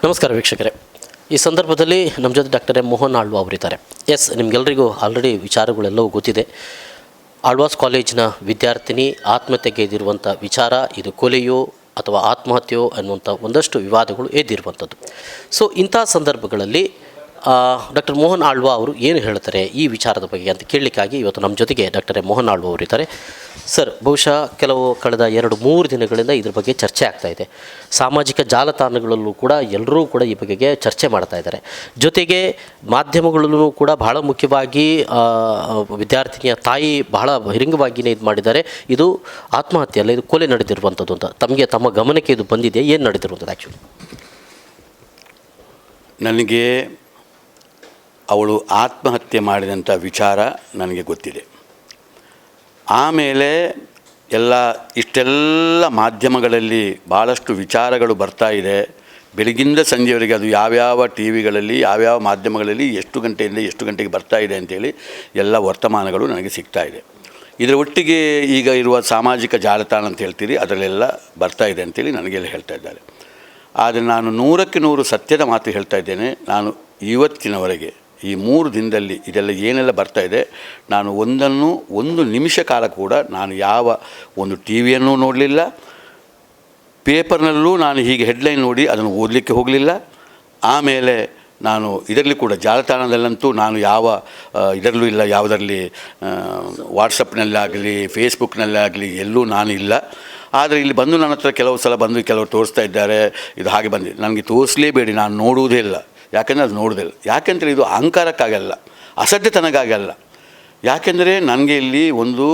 ನಮಸ್ಕಾರ ವೀಕ್ಷಕರೇ. ಈ ಸಂದರ್ಭದಲ್ಲಿ ನಮ್ಮ ಜೊತೆ ಡಾಕ್ಟರ್ ಎಂ ಮೋಹನ್ ಆಳ್ವ ಅವರಿದ್ದಾರೆ. ನಿಮಗೆಲ್ಲರಿಗೂ ಆಲ್ರೆಡಿ ವಿಚಾರಗಳೆಲ್ಲವೂ ಗೊತ್ತಿದೆ. ಆಳ್ವಾಸ್ ಕಾಲೇಜಿನ ವಿದ್ಯಾರ್ಥಿನಿ ಆತ್ಮಹತ್ಯೆಗೈದಿರುವಂಥ ವಿಚಾರ, ಇದು ಕೊಲೆಯೋ ಅಥವಾ ಆತ್ಮಹತ್ಯೆಯೋ ಅನ್ನುವಂಥ ಒಂದಷ್ಟು ವಿವಾದಗಳು ಎದ್ದಿರುವಂಥದ್ದು. ಸೊ ಇಂಥ ಸಂದರ್ಭಗಳಲ್ಲಿ ಡಾಕ್ಟರ್ ಮೋಹನ್ ಆಳ್ವ ಅವರು ಏನು ಹೇಳ್ತಾರೆ ಈ ವಿಚಾರದ ಬಗ್ಗೆ ಅಂತ ಕೇಳಲಿಕ್ಕಾಗಿ ಇವತ್ತು ನಮ್ಮ ಜೊತೆಗೆ ಡಾಕ್ಟರ್ ಎಂ ಮೋಹನ್ ಆಳ್ವ ಅವರಿದ್ದಾರೆ. ಸರ್, ಬಹುಶಃ ಕಳೆದ 2-3 ದಿನಗಳಿಂದ ಇದ್ರ ಬಗ್ಗೆ ಚರ್ಚೆ ಆಗ್ತಾ ಇದೆ. ಸಾಮಾಜಿಕ ಜಾಲತಾಣಗಳಲ್ಲೂ ಕೂಡ ಎಲ್ಲರೂ ಕೂಡ ಈ ಬಗೆಗೆ ಚರ್ಚೆ ಮಾಡ್ತಾ ಇದ್ದಾರೆ. ಜೊತೆಗೆ ಮಾಧ್ಯಮಗಳಲ್ಲೂ ಕೂಡ ಬಹಳ ಮುಖ್ಯವಾಗಿ ವಿದ್ಯಾರ್ಥಿನಿಯ ತಾಯಿ ಬಹಳ ಬಹಿರಂಗವಾಗಿಯೇ ಇದು ಮಾಡಿದ್ದಾರೆ. ಇದು ಆತ್ಮಹತ್ಯೆ ಅಲ್ಲ, ಇದು ಕೊಲೆ ನಡೆದಿರುವಂಥದ್ದು ಅಂತ ತಮ್ಮ ಗಮನಕ್ಕೆ ಇದು ಬಂದಿದೆ. ಏನು ನಡೆದಿರುವಂಥದ್ದು ಆ್ಯಕ್ಚುಲಿ? ನನಗೆ ಅವಳು ಆತ್ಮಹತ್ಯೆ ಮಾಡಿದಂಥ ವಿಚಾರ ನನಗೆ ಗೊತ್ತಿದೆ. ಆಮೇಲೆ ಇಷ್ಟೆಲ್ಲ ಮಾಧ್ಯಮಗಳಲ್ಲಿ ಭಾಳಷ್ಟು ವಿಚಾರಗಳು ಬರ್ತಾ ಇದೆ. ಬೆಳಗಿಂದ ಸಂಜೆವರೆಗೆ ಅದು ಯಾವ್ಯಾವ ಟಿ ವಿಗಳಲ್ಲಿ ಯಾವ್ಯಾವ ಮಾಧ್ಯಮಗಳಲ್ಲಿ ಎಷ್ಟು ಗಂಟೆಯಿಂದ ಎಷ್ಟು ಗಂಟೆಗೆ ಬರ್ತಾ ಇದೆ ಅಂಥೇಳಿ ಎಲ್ಲ ವರ್ತಮಾನಗಳು ನನಗೆ ಸಿಗ್ತಾ ಇದೆ. ಇದರ ಒಟ್ಟಿಗೆ ಈಗ ಇರುವ ಸಾಮಾಜಿಕ ಜಾಲತಾಣ ಅಂತ ಹೇಳ್ತೀರಿ, ಅದರಲ್ಲೆಲ್ಲ ಬರ್ತಾ ಇದೆ ಅಂಥೇಳಿ ನನಗೆಲ್ಲ ಹೇಳ್ತಾ ಇದ್ದಾರೆ. ಆದರೆ ನಾನು 100ಕ್ಕೆ 100 ಸತ್ಯದ ಮಾತು ಹೇಳ್ತಾ ಇದ್ದೇನೆ. ನಾನು ಇವತ್ತಿನವರೆಗೆ ಈ 3 ದಿನದಲ್ಲಿ ಇದೆಲ್ಲ ಏನೆಲ್ಲ ಬರ್ತಾ ಇದೆ, ನಾನು ಒಂದು ನಿಮಿಷ ಕಾಲ ಕೂಡ ನಾನು ಯಾವ ಒಂದು ಟಿ ವಿಯನ್ನು ನೋಡಲಿಲ್ಲ, ಪೇಪರ್ನಲ್ಲೂ ನಾನು ಹೀಗೆ ಹೆಡ್ಲೈನ್ ನೋಡಿ ಅದನ್ನು ಓದಲಿಕ್ಕೆ ಹೋಗಲಿಲ್ಲ. ಆಮೇಲೆ ನಾನು ಇದರಲ್ಲಿ ಕೂಡ ಜಾಲತಾಣದಲ್ಲಂತೂ ನಾನು ಯಾವ ಇದರಲ್ಲೂ ಇಲ್ಲ, ಯಾವುದರಲ್ಲಿ ವಾಟ್ಸಪ್ನಲ್ಲಾಗಲಿ ಫೇಸ್ಬುಕ್ನಲ್ಲಾಗಲಿ ಎಲ್ಲೂ ನಾನು ಇಲ್ಲ. ಆದರೆ ಇಲ್ಲಿ ಬಂದು ನನ್ನ ಹತ್ರ ಕೆಲವು ಸಲ ಬಂದು ಕೆಲವರು ತೋರಿಸ್ತಾ ಇದ್ದಾರೆ, ಇದು ಹಾಗೆ ಬಂದಿದೆ. ನನಗೆ ತೋರಿಸಲೇಬೇಡಿ, ನಾನು ನೋಡುವುದೇ ಇಲ್ಲ. ಯಾಕೆಂದರೆ ಅದು ನೋಡೋದಿಲ್ಲ. ಯಾಕೆಂದರೆ ಇದು ಅಹಂಕಾರಕ್ಕಾಗಲ್ಲ, ಅಸಡ್ಡೆತನಕ್ಕಾಗಲ್ಲ. ಯಾಕೆಂದರೆ ನನಗೆ ಇಲ್ಲಿ ಒಂದು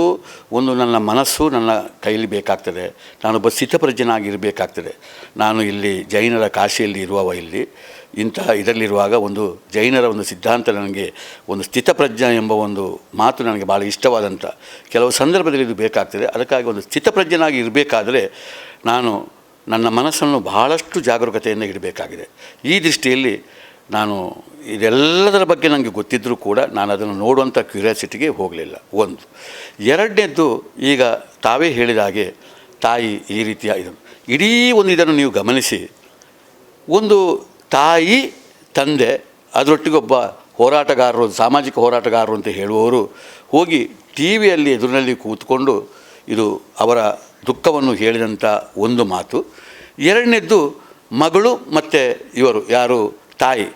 ನನ್ನ ಮನಸ್ಸು ನನ್ನ ಕೈಯಲ್ಲಿ ಬೇಕಾಗ್ತದೆ. ನಾನೊಬ್ಬ ಸ್ಥಿತಪ್ರಜ್ಞನಾಗಿರಬೇಕಾಗ್ತದೆ. ನಾನು ಇಲ್ಲಿ ಜೈನರ ಕಾಶಿಯಲ್ಲಿ ಇರುವವ, ಇಲ್ಲಿ ಇದರಲ್ಲಿರುವಾಗ ಒಂದು ಜೈನರ ಒಂದು ಸಿದ್ಧಾಂತ, ನನಗೆ ಒಂದು ಸ್ಥಿತಪ್ರಜ್ಞ ಎಂಬ ಒಂದು ಮಾತು ನನಗೆ ಭಾಳ ಇಷ್ಟವಾದಂಥ ಕೆಲವು ಸಂದರ್ಭದಲ್ಲಿ ಇದು ಬೇಕಾಗ್ತದೆ. ಅದಕ್ಕಾಗಿ ಒಂದು ಸ್ಥಿತಪ್ರಜ್ಞನಾಗಿ ಇರಬೇಕಾದರೆ ನಾನು ನನ್ನ ಮನಸ್ಸನ್ನು ಬಹಳಷ್ಟು ಜಾಗರೂಕತೆಯಿಂದ ಇಡಬೇಕಾಗಿದೆ. ಈ ದೃಷ್ಟಿಯಲ್ಲಿ ನಾನು ಇದೆಲ್ಲದರ ಬಗ್ಗೆ ನನಗೆ ಗೊತ್ತಿದ್ದರೂ ಕೂಡ ನಾನು ಅದನ್ನು ನೋಡುವಂಥ ಕ್ಯೂರಿಯಾಸಿಟಿಗೆ ಹೋಗಲಿಲ್ಲ. ಒಂದು. ಎರಡನೇದ್ದು, ಈಗ ತಾವೇ ಹೇಳಿದ ಹಾಗೆ ತಾಯಿ ಈ ರೀತಿಯ ಇಡೀ ಇದನ್ನು ನೀವು ಗಮನಿಸಿ, ಒಂದು ತಾಯಿ ತಂದೆ ಅದರೊಟ್ಟಿಗೊಬ್ಬ ಹೋರಾಟಗಾರರು, ಸಾಮಾಜಿಕ ಹೋರಾಟಗಾರರು ಅಂತ ಹೇಳುವವರು ಹೋಗಿ ಟಿ ವಿಯಲ್ಲಿ ಎದುರಿನಲ್ಲಿ ಕೂತ್ಕೊಂಡು ಇದು ಅವರ ದುಃಖವನ್ನು ಹೇಳಿದಂಥ ಒಂದು ಮಾತು. ಎರಡನೇದ್ದು, ಮಗಳು ಮತ್ತು ಇವರು ಯಾರು ತಾಯಿ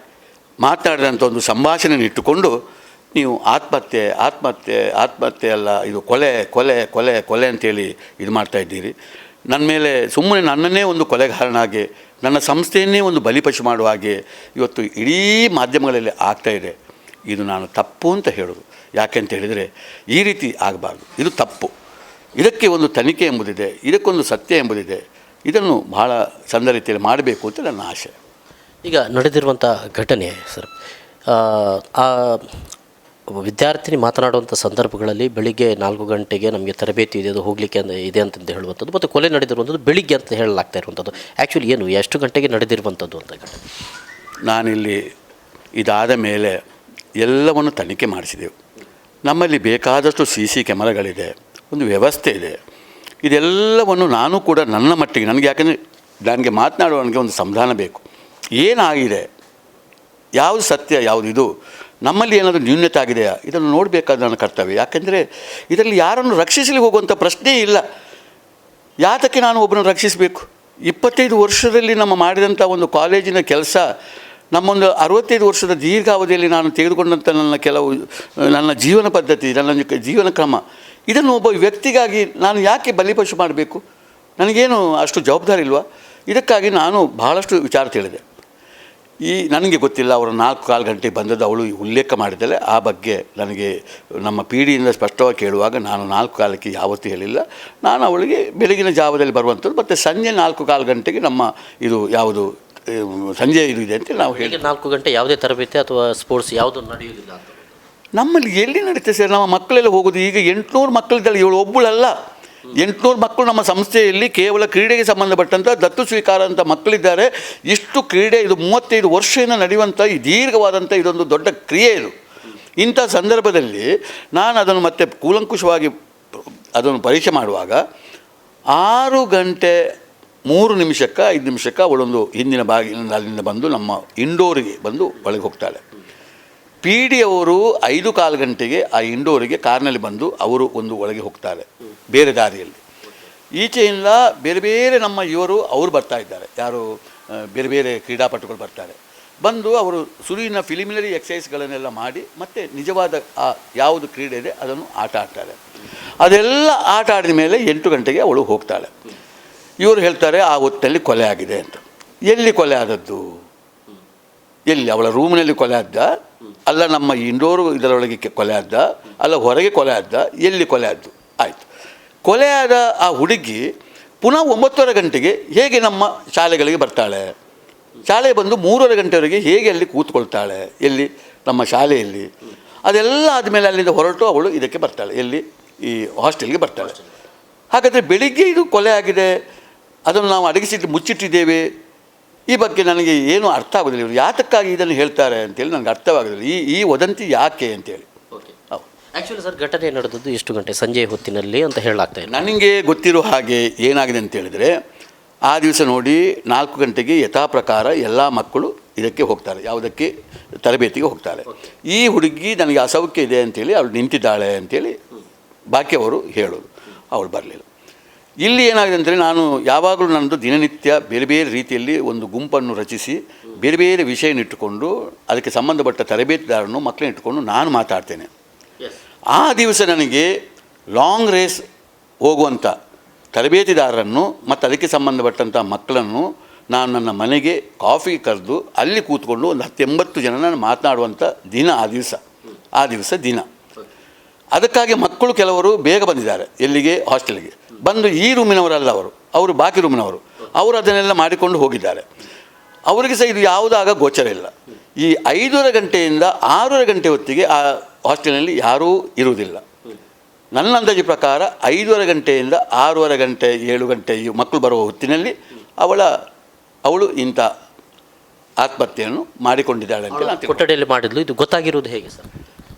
ಮಾತನಾಡಿದಂಥ ಒಂದು ಸಂಭಾಷಣೆಯನ್ನು ಇಟ್ಟುಕೊಂಡು ನೀವು ಆತ್ಮಹತ್ಯೆ ಅಲ್ಲ, ಇದು ಕೊಲೆ ಅಂತೇಳಿ ಇದು ಮಾಡ್ತಾಯಿದ್ದೀರಿ. ನನ್ನ ಮೇಲೆ ಸುಮ್ಮನೆ ನನ್ನನ್ನೇ ಒಂದು ಕೊಲೆಗಾರನಾಗಿ, ನನ್ನ ಸಂಸ್ಥೆಯನ್ನೇ ಒಂದು ಬಲಿಪಶು ಮಾಡುವ ಹಾಗೆ ಇವತ್ತು ಇಡೀ ಮಾಧ್ಯಮಗಳಲ್ಲಿ ಆಗ್ತಾಯಿದೆ. ಇದು ನಾನು ತಪ್ಪು ಅಂತ ಹೇಳೋದು. ಯಾಕೆ ಅಂತ ಹೇಳಿದರೆ, ಈ ರೀತಿ ಆಗಬಾರ್ದು, ಇದು ತಪ್ಪು. ಇದಕ್ಕೆ ಒಂದು ತನಿಖೆ ಎಂಬುದಿದೆ, ಇದಕ್ಕೊಂದು ಸತ್ಯ ಎಂಬುದಿದೆ. ಇದನ್ನು ಬಹಳ ಚಂದ ರೀತಿಯಲ್ಲಿ ಮಾಡಬೇಕು ಅಂತ ನನ್ನ ಆಶೆ. ಈಗ ನಡೆದಿರುವಂಥ ಘಟನೆ ಸರ್, ವಿದ್ಯಾರ್ಥಿನಿ ಮಾತನಾಡುವಂಥ ಸಂದರ್ಭಗಳಲ್ಲಿ ಬೆಳಿಗ್ಗೆ 4 ಗಂಟೆಗೆ ನಮಗೆ ತರಬೇತಿ ಇದೆ, ಅದು ಹೋಗಲಿಕ್ಕೆ ಇದೆ ಅಂತಂದು ಹೇಳುವಂಥದ್ದು, ಮತ್ತು ಕೊಲೆ ನಡೆದಿರುವಂಥದ್ದು ಬೆಳಿಗ್ಗೆ ಅಂತ ಹೇಳಲಾಗ್ತಾ ಇರುವಂಥದ್ದು. ಆ್ಯಕ್ಚುಲಿ ಏನು, ಎಷ್ಟು ಗಂಟೆಗೆ ನಡೆದಿರುವಂಥದ್ದು ಅಂತ ಘಟನೆ? ನಾನಿಲ್ಲಿ ಇದಾದ ಮೇಲೆ ಎಲ್ಲವನ್ನು ತನಿಖೆ ಮಾಡಿಸಿದೆವು. ನಮ್ಮಲ್ಲಿ ಬೇಕಾದಷ್ಟು CC ಕ್ಯಾಮರಾಗಳಿದೆ, ಒಂದು ವ್ಯವಸ್ಥೆ ಇದೆ. ಇದೆಲ್ಲವನ್ನು ನಾನು ಕೂಡ ನನ್ನ ಮಟ್ಟಿಗೆ ಯಾಕೆಂದರೆ ನನಗೆ ಮಾತನಾಡುವವನಿಗೆ ಒಂದು ಸಂಧಾನ ಬೇಕು. ಏನಾಗಿದೆ, ಯಾವುದು ಸತ್ಯ, ಯಾವುದು ಇದು, ನಮ್ಮಲ್ಲಿ ಏನಾದರೂ ನ್ಯೂನ್ಯತೆ ಆಗಿದೆಯಾ, ಇದನ್ನು ನೋಡಬೇಕಾದ ನನ್ನ ಕರ್ತವ್ಯ. ಯಾಕೆಂದರೆ ಇದರಲ್ಲಿ ಯಾರನ್ನು ರಕ್ಷಿಸಲಿ ಹೋಗುವಂಥ ಪ್ರಶ್ನೆ ಇಲ್ಲ. ಯಾತಕ್ಕೆ ನಾನು ಒಬ್ಬರನ್ನು ರಕ್ಷಿಸಬೇಕು? 25 ವರ್ಷದಲ್ಲಿ ನಮ್ಮ ಮಾಡಿದಂಥ ಒಂದು ಕಾಲೇಜಿನ ಕೆಲಸ, ನಮ್ಮೊಂದು 65 ವರ್ಷದ ದೀರ್ಘಾವಧಿಯಲ್ಲಿ ನಾನು ತೆಗೆದುಕೊಂಡಂಥ ನನ್ನ ಜೀವನ ಪದ್ಧತಿ, ನನ್ನ ಜೀವನ ಕ್ರಮ, ಇದನ್ನು ಒಬ್ಬ ವ್ಯಕ್ತಿಗಾಗಿ ನಾನು ಯಾಕೆ ಬಲಿಪಶು ಮಾಡಬೇಕು? ನನಗೇನು ಅಷ್ಟು ಜವಾಬ್ದಾರಿ ಇಲ್ವಾ? ಇದಕ್ಕಾಗಿ ನಾನು ಬಹಳಷ್ಟು ವಿಚಾರ ತಿಳಿದೆ. ನನಗೆ ಗೊತ್ತಿಲ್ಲ, ಅವರು 4-4 ಗಂಟೆಗೆ ಬಂದದ್ದು ಅವಳು ಉಲ್ಲೇಖ ಮಾಡಿದ್ದಲೆ. ಆ ಬಗ್ಗೆ ನನಗೆ ನಮ್ಮ ಪಿಡಿಯಿಂದ ಸ್ಪಷ್ಟವಾಗಿ ಕೇಳುವಾಗ ನಾನು 4:15ಕ್ಕೆ ಯಾವತ್ತೂ ಹೇಳಿಲ್ಲ. ನಾನು ಅವಳಿಗೆ ಬೆಳಗಿನ ಜಾವದಲ್ಲಿ ಬರುವಂಥದ್ದು, ಮತ್ತು ಸಂಜೆ 4-4 ಗಂಟೆಗೆ ನಮ್ಮ ಇದು ಯಾವುದು ಸಂಜೆ ಇದು ಇದೆ ಅಂತ ನಾವು ಹೇಳಿ. 4 ಗಂಟೆ ಯಾವುದೇ ತರಬೇತಿ ಅಥವಾ ಸ್ಪೋರ್ಟ್ಸ್ ಯಾವುದು ನಡೆಯುವುದಿಲ್ಲ ಅಂತ ನಮ್ಮಲ್ಲಿ ಎಲ್ಲಿ ನಡೀತದೆ ಸರ್? ನಮ್ಮ ಮಕ್ಕಳೆಲ್ಲ ಹೋಗೋದು. ಈಗ 800 ಮಕ್ಕಳಿದ್ದಾಳೆ, ಇವಳು ಒಬ್ಬಳಲ್ಲ, 800 ಮಕ್ಕಳು ನಮ್ಮ ಸಂಸ್ಥೆಯಲ್ಲಿ ಕೇವಲ ಕ್ರೀಡೆಗೆ ಸಂಬಂಧಪಟ್ಟಂಥ ದತ್ತು ಸ್ವೀಕಾರ ಅಂತ ಮಕ್ಕಳಿದ್ದಾರೆ. ಇಷ್ಟು ಕ್ರೀಡೆ, ಇದು 35 ವರ್ಷದಿಂದ ನಡೆಯುವಂಥ ಈ ದೀರ್ಘವಾದಂಥ ಇದೊಂದು ದೊಡ್ಡ ಕ್ರಿಯೆ ಇದು. ಇಂಥ ಸಂದರ್ಭದಲ್ಲಿ ನಾನು ಅದನ್ನು ಮತ್ತೆ ಕೂಲಂಕುಷವಾಗಿ ಅದನ್ನು ಪರೀಕ್ಷೆ ಮಾಡುವಾಗ 6 ಗಂಟೆ 3 ನಿಮಿಷಕ್ಕೆ 5 ನಿಮಿಷಕ್ಕೆ ಅವಳೊಂದು ಹಿಂದಿನ ಬಾಗಿಲಿಂದ ಅಲ್ಲಿಂದ ಬಂದು ನಮ್ಮ ಇಂಡೋರಿಗೆ ಬಂದು ಒಳಗೆ ಹೋಗ್ತಾಳೆ. ಪಿ ಡಿ ಅವರು 5-4 ಗಂಟೆಗೆ ಆ ಇಂಡೋರಿಗೆ ಕಾರ್ನಲ್ಲಿ ಬಂದು ಅವರು ಒಂದು ಒಳಗೆ ಹೋಗ್ತಾರೆ ಬೇರೆ ದಾರಿಯಲ್ಲಿ. ಈಚೆಯಿಂದ ಬೇರೆ ಬೇರೆ ನಮ್ಮ ಇವರು ಅವರು ಬರ್ತಾ ಇದ್ದಾರೆ, ಯಾರು ಬೇರೆ ಬೇರೆ ಕ್ರೀಡಾಪಟುಗಳು ಬರ್ತಾರೆ. ಬಂದು ಅವರು ಸುರಿನ ಫಿಲಿಮಿನರಿ ಎಕ್ಸಸೈಸ್ಗಳನ್ನೆಲ್ಲ ಮಾಡಿ ಮತ್ತೆ ನಿಜವಾದ ಆ ಯಾವುದು ಕ್ರೀಡೆ ಇದೆ ಅದನ್ನು ಆಟ ಆಡ್ತಾರೆ. ಅದೆಲ್ಲ ಆಟ ಆಡಿದ ಮೇಲೆ 8 ಗಂಟೆಗೆ ಅವಳು ಹೋಗ್ತಾಳೆ. ಇವರು ಹೇಳ್ತಾರೆ ಆ ಹೊತ್ತಲ್ಲಿ ಕೊಲೆ ಆಗಿದೆ ಅಂತ. ಎಲ್ಲಿ ಕೊಲೆ ಆದದ್ದು? ಎಲ್ಲಿ? ಅವಳ ರೂಮಿನಲ್ಲಿ ಕೊಲೆ ಆದ್ದ? ಅಲ್ಲ ನಮ್ಮ ಇಂಡೋರು ಇದರೊಳಗೆ ಕೊಲೆ ಆದ್ದ? ಅಲ್ಲ ಹೊರಗೆ ಕೊಲೆ ಆದ್ದ? ಎಲ್ಲಿ ಕೊಲೆ ಆದ್ದು? ಆಯಿತು. ಕೊಲೆಯಾದ ಆ ಹುಡುಗಿ ಪುನಃ 9:30 ಗಂಟೆಗೆ ಹೇಗೆ ನಮ್ಮ ಶಾಲೆಗಳಿಗೆ ಬರ್ತಾಳೆ? ಶಾಲೆ ಬಂದು 3:30 ಗಂಟೆವರೆಗೆ ಹೇಗೆ ಅಲ್ಲಿ ಕೂತ್ಕೊಳ್ತಾಳೆ? ಎಲ್ಲಿ? ನಮ್ಮ ಶಾಲೆಯಲ್ಲಿ. ಅದೆಲ್ಲ ಆದಮೇಲೆ ಅಲ್ಲಿಂದ ಹೊರಟು ಅವಳು ಇದಕ್ಕೆ ಬರ್ತಾಳೆ, ಎಲ್ಲಿ? ಈ ಹಾಸ್ಟೆಲ್ಗೆ ಬರ್ತಾಳೆ. ಹಾಗಾದರೆ ಬೆಳಿಗ್ಗೆ ಇದು ಕೊಲೆ ಆಗಿದೆ, ಅದನ್ನು ನಾವು ಅಡಗಿಸಿಟ್ಟು ಮುಚ್ಚಿಟ್ಟಿದ್ದೇವೆ, ಈ ಬಗ್ಗೆ ನನಗೆ ಏನೂ ಅರ್ಥ ಆಗೋದಿಲ್ಲ. ಇವರು ಯಾತಕ್ಕಾಗಿ ಇದನ್ನು ಹೇಳ್ತಾರೆ ಅಂತೇಳಿ ನನಗೆ ಅರ್ಥವಾಗೋದಿಲ್ಲ. ಈ ವದಂತಿ ಯಾಕೆ ಅಂತೇಳಿ. ಆ್ಯಕ್ಚುಲಿ ಸರ್, ಘಟನೆ ನಡೆದದ್ದು ಎಷ್ಟು ಗಂಟೆ? ಸಂಜೆ ಹೊತ್ತಿನಲ್ಲಿ ಅಂತ ಹೇಳಲಾಗ್ತಾ ಇದೆ. ನನಗೆ ಗೊತ್ತಿರೋ ಹಾಗೆ ಏನಾಗಿದೆ ಅಂತ ಹೇಳಿದರೆ, ಆ ದಿವಸ ನೋಡಿ 4 ಗಂಟೆಗೆ ಯಥಾ ಪ್ರಕಾರ ಎಲ್ಲ ಮಕ್ಕಳು ಇದಕ್ಕೆ ಹೋಗ್ತಾರೆ, ಯಾವುದಕ್ಕೆ? ತರಬೇತಿಗೆ ಹೋಗ್ತಾರೆ. ಈ ಹುಡುಗಿ ನನಗೆ ಅಸೌಖ್ಯ ಇದೆ ಅಂತೇಳಿ ಅವಳು ನಿಂತಿದ್ದಾಳೆ ಅಂತೇಳಿ ಬಾಕಿಯವರು ಹೇಳೋದು. ಅವಳು ಬರಲಿಲ್ಲ. ಇಲ್ಲಿ ಏನಾಗಿದೆ ಅಂದರೆ, ನಾನು ಯಾವಾಗಲೂ ನನ್ನದು ದಿನನಿತ್ಯ ಬೇರೆ ಬೇರೆ ರೀತಿಯಲ್ಲಿ ಒಂದು ಗುಂಪನ್ನು ರಚಿಸಿ ಬೇರೆ ಬೇರೆ ವಿಷಯನಿಟ್ಟುಕೊಂಡು ಅದಕ್ಕೆ ಸಂಬಂಧಪಟ್ಟ ತರಬೇತಿದಾರನ್ನು ಮಕ್ಕಳನ್ನ ಇಟ್ಟುಕೊಂಡು ನಾನು ಮಾತಾಡ್ತೇನೆ. ಆ ದಿವಸ ನನಗೆ ಲಾಂಗ್ ರೇಸ್ ಹೋಗುವಂಥ ತರಬೇತಿದಾರರನ್ನು ಮತ್ತು ಅದಕ್ಕೆ ಸಂಬಂಧಪಟ್ಟಂಥ ಮಕ್ಕಳನ್ನು ನಾನು ನನ್ನ ಮನೆಗೆ ಕಾಫಿ ಕರೆದು ಅಲ್ಲಿ ಕೂತ್ಕೊಂಡು ಒಂದು 10-80 ಜನ ನಾನು ಮಾತನಾಡುವಂಥ ದಿನ ಆ ದಿವಸ ದಿನ. ಅದಕ್ಕಾಗಿ ಮಕ್ಕಳು ಕೆಲವರು ಬೇಗ ಬಂದಿದ್ದಾರೆ, ಎಲ್ಲಿಗೆ? ಹಾಸ್ಟೆಲ್ಗೆ ಬಂದು. ಈ ರೂಮಿನವರಲ್ಲ ಅವರು ಬಾಕಿ ರೂಮಿನವರು. ಅವರು ಅದನ್ನೆಲ್ಲ ಮಾಡಿಕೊಂಡು ಹೋಗಿದ್ದಾರೆ. ಅವರಿಗೆ ಸಹ ಇದು ಯಾವುದಾಗ ಗೋಚರ ಇಲ್ಲ. ಈ 5:30 ಗಂಟೆಯಿಂದ 6:30 ಗಂಟೆ ಹೊತ್ತಿಗೆ ಆ ಹಾಸ್ಟೆಲ್ನಲ್ಲಿ ಯಾರೂ ಇರುವುದಿಲ್ಲ. ನನ್ನ ಅಂದಾಜು ಪ್ರಕಾರ 5:30 ಗಂಟೆಯಿಂದ 6:30 ಗಂಟೆ 7 ಗಂಟೆ ಈ ಮಕ್ಕಳು ಬರುವ ಹೊತ್ತಿನಲ್ಲಿ ಅವಳು ಇಂಥ ಆತ್ಮಹತ್ಯೆಯನ್ನು ಮಾಡಿಕೊಂಡಿದ್ದಾಳೆ ಅಂತ ನಾನು ಕೊಠಡಿಯಲ್ಲಿ ಮಾಡಿದ್ಲು. ಇದು ಗೊತ್ತಾಗಿರುವುದು ಹೇಗೆ ಸರ್?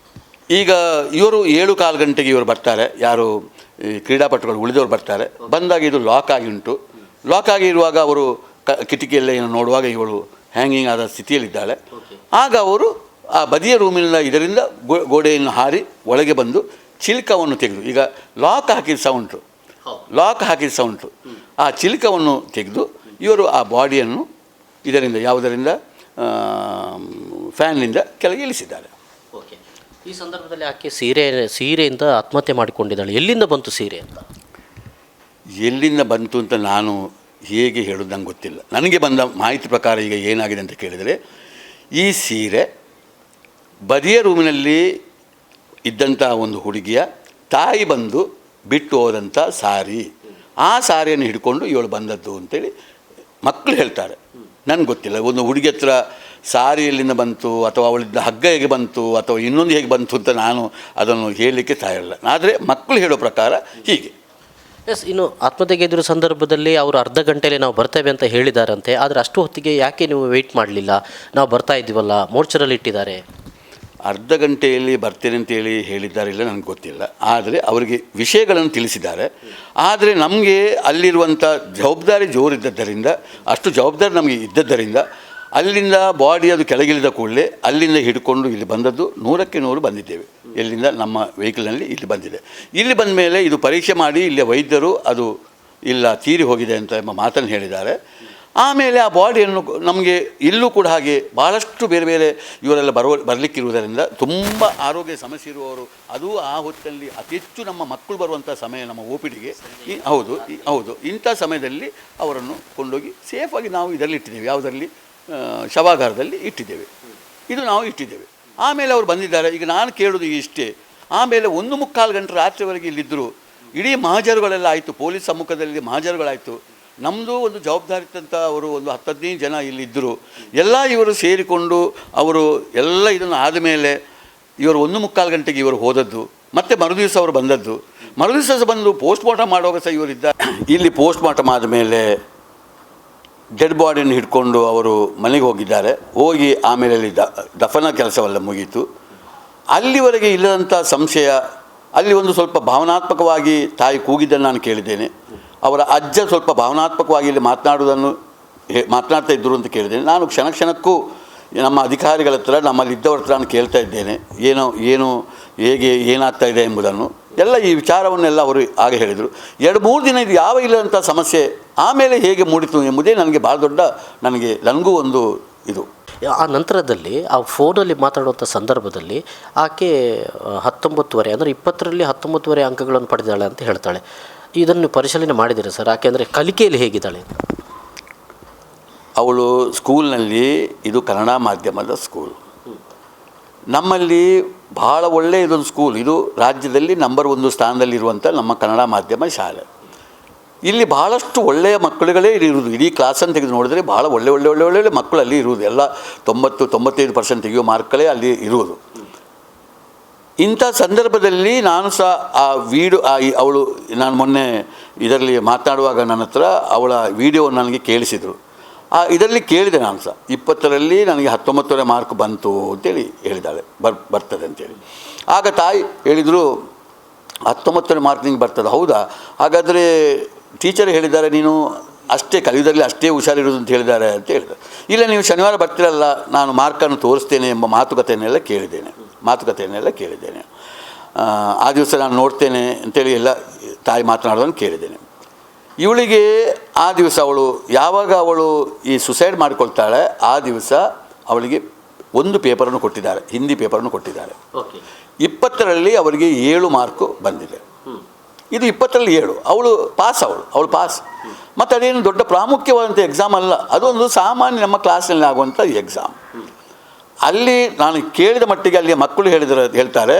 ಈಗ ಇವರು 7-4 ಗಂಟೆಗೆ ಇವರು ಬರ್ತಾರೆ, ಯಾರು ಈ ಕ್ರೀಡಾಪಟುಗಳು ಉಳಿದವರು ಬರ್ತಾರೆ. ಬಂದಾಗ ಇದು ಲಾಕ್ ಆಗಿ ಉಂಟು. ಲಾಕ್ ಆಗಿ ಇರುವಾಗ ಅವರು ಕಿಟಕಿಯಲ್ಲೇ ಏನೋ ನೋಡುವಾಗ ಇವಳು ಹ್ಯಾಂಗಿಂಗ್ ಆದ ಸ್ಥಿತಿಯಲ್ಲಿದ್ದಾಳೆ. ಆಗ ಅವರು ಆ ಬದಿಯ ರೂಮಿನ ಇದರಿಂದ ಗೋಡೆಯನ್ನು ಹಾರಿ ಒಳಗೆ ಬಂದು ಚಿಲ್ಕವನ್ನು ತೆಗೆದು, ಈಗ ಲಾಕ್ ಹಾಕಿದ ಸೌಂಟು ಆ ಚಿಲ್ಕವನ್ನು ತೆಗೆದು ಇವರು ಆ ಬಾಡಿಯನ್ನು ಇದರಿಂದ ಯಾವುದರಿಂದ ಫ್ಯಾನ್ನಿಂದ ಕೆಳಗೆ ಇಳಿಸಿದ್ದಾರೆ. ಓಕೆ. ಈ ಸಂದರ್ಭದಲ್ಲಿ ಆಕೆ ಸೀರೆಯಿಂದ ಆತ್ಮಹತ್ಯೆ ಮಾಡಿಕೊಂಡಿದ್ದಾಳೆ. ಎಲ್ಲಿಂದ ಬಂತು ಸೀರೆ ಅಂತ? ಎಲ್ಲಿಂದ ಬಂತು ಅಂತ ನಾನು ಹೇಗೆ ಹೇಳೋದು ನಂಗೆ ಗೊತ್ತಿಲ್ಲ. ನನಗೆ ಬಂದ ಮಾಹಿತಿ ಪ್ರಕಾರ ಈಗ ಏನಾಗಿದೆ ಅಂತ ಕೇಳಿದರೆ, ಈ ಸೀರೆ ಬದಿಯ ರೂಮಿನಲ್ಲಿ ಇದ್ದಂಥ ಒಂದು ಹುಡುಗಿಯ ತಾಯಿ ಬಂದು ಬಿಟ್ಟು ಹೋದಂಥ ಸಾರಿ, ಆ ಸಾರಿಯನ್ನು ಹಿಡ್ಕೊಂಡು ಇವಳು ಬಂದದ್ದು ಅಂತೇಳಿ ಮಕ್ಕಳು ಹೇಳ್ತಾರೆ. ನನಗೆ ಗೊತ್ತಿಲ್ಲ ಒಂದು ಹುಡುಗಿ ಹತ್ರ ಸಾರಿ ಎಲ್ಲಿಂದ ಬಂತು ಅಥವಾ ಅವಳಿದ್ದ ಹಗ್ಗ ಹೇಗೆ ಬಂತು ಅಥವಾ ಇನ್ನೊಂದು ಹೇಗೆ ಬಂತು ಅಂತ ನಾನು ಅದನ್ನು ಹೇಳಲಿಕ್ಕೆ ತಯಾರಿಲ್ಲ. ಆದರೆ ಮಕ್ಕಳು ಹೇಳೋ ಪ್ರಕಾರ ಹೀಗೆ. ಎಸ್. ಇನ್ನು ಆತ್ಮಹತ್ಯೆಗೆ ಎದುರು ಸಂದರ್ಭದಲ್ಲಿ ಅವರು ಅರ್ಧ ಗಂಟೆಯಲ್ಲಿ ನಾವು ಬರ್ತೇವೆ ಅಂತ ಹೇಳಿದಾರಂತೆ. ಆದರೆ ಅಷ್ಟು ಹೊತ್ತಿಗೆ ಯಾಕೆ ನೀವು ವೆಯ್ಟ್ ಮಾಡಲಿಲ್ಲ? ನಾವು ಬರ್ತಾ ಇದ್ದೀವಲ್ಲ, ಮೋರ್ಚರಲ್ಲಿ ಇಟ್ಟಿದ್ದಾರೆ. ಅರ್ಧ ಗಂಟೆಯಲ್ಲಿ ಬರ್ತೇನೆ ಅಂತೇಳಿ ಹೇಳಿದ್ದಾರಿಲ್ಲ, ನನಗೆ ಗೊತ್ತಿಲ್ಲ. ಆದರೆ ಅವರಿಗೆ ವಿಷಯಗಳನ್ನು ತಿಳಿಸಿದ್ದಾರೆ. ಆದರೆ ನಮಗೆ ಅಲ್ಲಿರುವಂಥ ಜವಾಬ್ದಾರಿ ಜೋರಿದ್ದದ್ದರಿಂದ, ಅಷ್ಟು ಜವಾಬ್ದಾರಿ ನಮಗೆ ಇದ್ದದ್ದರಿಂದ ಅಲ್ಲಿಂದ ಬಾಡಿ ಅದು ಕೆಳಗಿಳಿದ ಕೂಡಲೇ ಅಲ್ಲಿಂದ ಹಿಡ್ಕೊಂಡು ಇಲ್ಲಿ ಬಂದದ್ದು 100ಕ್ಕೆ 100 ಬಂದಿದ್ದೇವೆ. ಎಲ್ಲಿಂದ? ನಮ್ಮ ವೆಹಿಕಲ್ನಲ್ಲಿ ಇಲ್ಲಿ ಬಂದಿದೆ. ಇಲ್ಲಿ ಬಂದ ಮೇಲೆ ಇದು ಪರೀಕ್ಷೆ ಮಾಡಿ ಇಲ್ಲಿಯ ವೈದ್ಯರು ಅದು ಇಲ್ಲ ತೀರಿ ಹೋಗಿದೆ ಅಂತ ಎಂಬ ಮಾತನ್ನು ಹೇಳಿದ್ದಾರೆ. ಆಮೇಲೆ ಆ ಬಾಡಿಯನ್ನು ನಮಗೆ ಇಲ್ಲೂ ಕೂಡ ಹಾಗೆ ಭಾಳಷ್ಟು ಬೇರೆ ಬೇರೆ ಇವರೆಲ್ಲ ಬರಲಿಕ್ಕಿರುವುದರಿಂದ ತುಂಬ ಆರೋಗ್ಯ ಸಮಸ್ಯೆ ಇರುವವರು, ಅದು ಆ ಹೊತ್ತಲ್ಲಿ ಅತಿ ಹೆಚ್ಚು ನಮ್ಮ ಮಕ್ಕಳು ಬರುವಂಥ ಸಮಯ ನಮ್ಮ OPDಗೆ. ಹೌದು ಇಂಥ ಸಮಯದಲ್ಲಿ ಅವರನ್ನು ಕೊಂಡೋಗಿ ಸೇಫಾಗಿ ನಾವು ಇದರಲ್ಲಿ ಇಟ್ಟಿದ್ದೇವೆ. ಯಾವುದರಲ್ಲಿ? ಶವಾಗಾರದಲ್ಲಿ ಇಟ್ಟಿದ್ದೇವೆ. ಇದು ನಾವು ಇಟ್ಟಿದ್ದೇವೆ. ಆಮೇಲೆ ಅವರು ಬಂದಿದ್ದಾರೆ. ಈಗ ನಾನು ಕೇಳೋದು ಇಷ್ಟೇ, ಆಮೇಲೆ 1-3 ಗಂಟೆ ರಾತ್ರಿವರೆಗೆ ಇಲ್ಲಿದ್ದರು. ಇಡೀ ಮಹಾಜರುಗಳೆಲ್ಲ ಆಯಿತು, ಪೊಲೀಸ್ ಸಮ್ಮುಖದಲ್ಲಿ ಮಹಾಜರುಗಳಾಯಿತು. ನಮ್ಮದು ಒಂದು ಜವಾಬ್ದಾರಿತಂತ ಅವರು ಒಂದು 10-15 ಜನ ಇಲ್ಲಿದ್ದರು. ಎಲ್ಲ ಇವರು ಸೇರಿಕೊಂಡು ಅವರು ಎಲ್ಲ ಇದನ್ನು ಆದಮೇಲೆ ಇವರು 1-3 ಗಂಟೆಗೆ ಇವರು ಹೋದದ್ದು. ಮತ್ತು ಮರುದಿವಸ ಅವರು ಬಂದದ್ದು. ಮರುದಿವಸ ಬಂದು ಪೋಸ್ಟ್ಮಾರ್ಟಮ್ ಮಾಡುವಾಗ ಸಹ ಇವರಿದ್ದ. ಇಲ್ಲಿ ಪೋಸ್ಟ್ಮಾರ್ಟಮ್ ಆದಮೇಲೆ ಡೆಡ್ ಬಾಡಿಯನ್ನು ಹಿಡ್ಕೊಂಡು ಅವರು ಮನೆಗೆ ಹೋಗಿದ್ದಾರೆ. ಹೋಗಿ ಆಮೇಲೆ ಅಲ್ಲಿ ದಫನ ಕೆಲಸವೆಲ್ಲ ಮುಗೀತು. ಅಲ್ಲಿವರೆಗೆ ಇಲ್ಲದಂಥ ಸಂಶಯ ಅಲ್ಲಿ ಒಂದು ಸ್ವಲ್ಪ ಭಾವನಾತ್ಮಕವಾಗಿ ತಾಯಿ ಕೂಗಿದ್ದನ್ನು ನಾನು ಕೇಳಿದ್ದೇನೆ. ಅವರ ಅಜ್ಜ ಸ್ವಲ್ಪ ಭಾವನಾತ್ಮಕವಾಗಿ ಇಲ್ಲಿ ಮಾತನಾಡ್ತಾ ಇದ್ದರು ಅಂತ ಕೇಳಿದ್ದೇನೆ. ನಾನು ಕ್ಷಣಕ್ಕೂ ನಮ್ಮ ಅಧಿಕಾರಿಗಳ ಹತ್ರ, ನಮ್ಮಲ್ಲಿದ್ದವ್ರ ಹತ್ರ ನಾನು ಕೇಳ್ತಾ ಇದ್ದೇನೆ, ಏನು ಹೇಗೆ ಏನಾಗ್ತಾ ಇದೆ ಎಂಬುದನ್ನು ಎಲ್ಲ. ಈ ವಿಚಾರವನ್ನೆಲ್ಲ ಅವರು ಆಗ ಹೇಳಿದರು. 2-3 ದಿನ ಇದು ಯಾವ ಇಲ್ಲದಂಥ ಸಮಸ್ಯೆ ಆಮೇಲೆ ಹೇಗೆ ಮೂಡಿತು ಎಂಬುದೇ ನನಗೆ ಭಾಳ ದೊಡ್ಡ ನನಗೂ ಒಂದು ಇದು. ಆ ನಂತರದಲ್ಲಿ ಆ ಫೋನಲ್ಲಿ ಮಾತಾಡುವಂಥ ಸಂದರ್ಭದಲ್ಲಿ ಆಕೆ 19 ಅಂದರೆ 20ರಲ್ಲಿ 19 ಅಂಕಗಳನ್ನು ಪಡೆದಿದ್ದಾಳೆ ಅಂತ ಹೇಳ್ತಾಳೆ. ಇದನ್ನು ಪರಿಶೀಲನೆ ಮಾಡಿದ್ದೀರಾ ಸರ್? ಆಕೆ ಅಂದರೆ ಕಲಿಕೆಯಲ್ಲಿ ಹೇಗಿದ್ದಾಳೆ? ಅವಳು ಸ್ಕೂಲ್ನಲ್ಲಿ, ಇದು ಕನ್ನಡ ಮಾಧ್ಯಮದ ಸ್ಕೂಲ್, ನಮ್ಮಲ್ಲಿ ಭಾಳ ಒಳ್ಳೆಯ ಇದೊಂದು ಸ್ಕೂಲ್. ಇದು ರಾಜ್ಯದಲ್ಲಿ ನಂಬರ್ 1 ಸ್ಥಾನದಲ್ಲಿರುವಂಥ ನಮ್ಮ ಕನ್ನಡ ಮಾಧ್ಯಮ ಶಾಲೆ. ಇಲ್ಲಿ ಭಾಳಷ್ಟು ಒಳ್ಳೆಯ ಮಕ್ಕಳುಗಳೇ ಇರುವುದು. ಇಡೀ ಕ್ಲಾಸನ್ನು ತೆಗೆದು ನೋಡಿದರೆ ಭಾಳ ಒಳ್ಳೆ ಮಕ್ಕಳು ಅಲ್ಲಿ ಇರುವುದು. ಎಲ್ಲ 90-95% ತೆಗೆಯೋ ಮಾರ್ಕ್ಗಳೇ ಅಲ್ಲಿ ಇರುವುದು. ಇಂಥ ಸಂದರ್ಭದಲ್ಲಿ ನಾನು ಸಹ ಆ ಅವಳು, ನಾನು ಮೊನ್ನೆ ಇದರಲ್ಲಿ ಮಾತನಾಡುವಾಗ ನನ್ನ ಹತ್ರ ಅವಳ ವಿಡಿಯೋವನ್ನು ನನಗೆ ಕೇಳಿಸಿದರು. ಇದರಲ್ಲಿ ಕೇಳಿದೆ ನಾನು ಸಹ, 20ರಲ್ಲಿ ನನಗೆ 19 ಮಾರ್ಕ್ ಬಂತು ಅಂತೇಳಿ ಹೇಳಿದ್ದಾಳೆ, ಬರ್ತದೆ ಅಂತೇಳಿ. ಆಗ ತಾಯಿ ಹೇಳಿದರು, 19 ಮಾರ್ಕ್ ನಿಂಗೆ ಬರ್ತದೆ, ಹೌದಾ? ಹಾಗಾದರೆ ಟೀಚರ್ ಹೇಳಿದ್ದಾರೆ ನೀನು ಅಷ್ಟೇ ಕಲಿಯೋದ್ರಲ್ಲಿ ಅಷ್ಟೇ ಹುಷಾರಿರೋದು ಅಂತ ಹೇಳಿದ್ದಾರೆ ಅಂತ ಹೇಳಿದ್ದಾರೆ. ಇಲ್ಲ, ನೀವು ಶನಿವಾರ ಬರ್ತಿರಲ್ಲ, ನಾನು ಮಾರ್ಕನ್ನು ತೋರಿಸ್ತೇನೆ ಎಂಬ ಮಾತುಕತೆಯನ್ನೆಲ್ಲ ಕೇಳಿದ್ದೇನೆ. ಆ ದಿವಸ ನಾನು ನೋಡ್ತೇನೆ ಅಂತೇಳಿ ಎಲ್ಲ ತಾಯಿ ಮಾತನಾಡೋದನ್ನು ಕೇಳಿದ್ದೇನೆ. ಇವಳಿಗೆ ಆ ದಿವಸ ಯಾವಾಗ ಅವಳು ಈ ಸುಸೈಡ್ ಮಾಡಿಕೊಳ್ತಾಳೆ, ಆ ದಿವಸ ಅವಳಿಗೆ ಒಂದು ಪೇಪರನ್ನು ಕೊಟ್ಟಿದ್ದಾರೆ, ಹಿಂದಿ ಪೇಪರನ್ನು ಕೊಟ್ಟಿದ್ದಾರೆ. 20ರಲ್ಲಿ ಅವರಿಗೆ 7 ಮಾರ್ಕು ಬಂದಿದೆ. ಇದು 20ರಲ್ಲಿ 7. ಅವಳು ಪಾಸ್. ಮತ್ತು ಅದೇನು ದೊಡ್ಡ ಪ್ರಾಮುಖ್ಯವಾದಂಥ ಎಕ್ಸಾಮ್ ಅಲ್ಲ, ಅದೊಂದು ಸಾಮಾನ್ಯ ನಮ್ಮ ಕ್ಲಾಸ್ನಲ್ಲಿ ಆಗುವಂಥ ಎಕ್ಸಾಮ್. ಅಲ್ಲಿ ನಾನು ಕೇಳಿದ ಮಟ್ಟಿಗೆ ಅಲ್ಲಿ ಮಕ್ಕಳು ಹೇಳ್ತಾರೆ,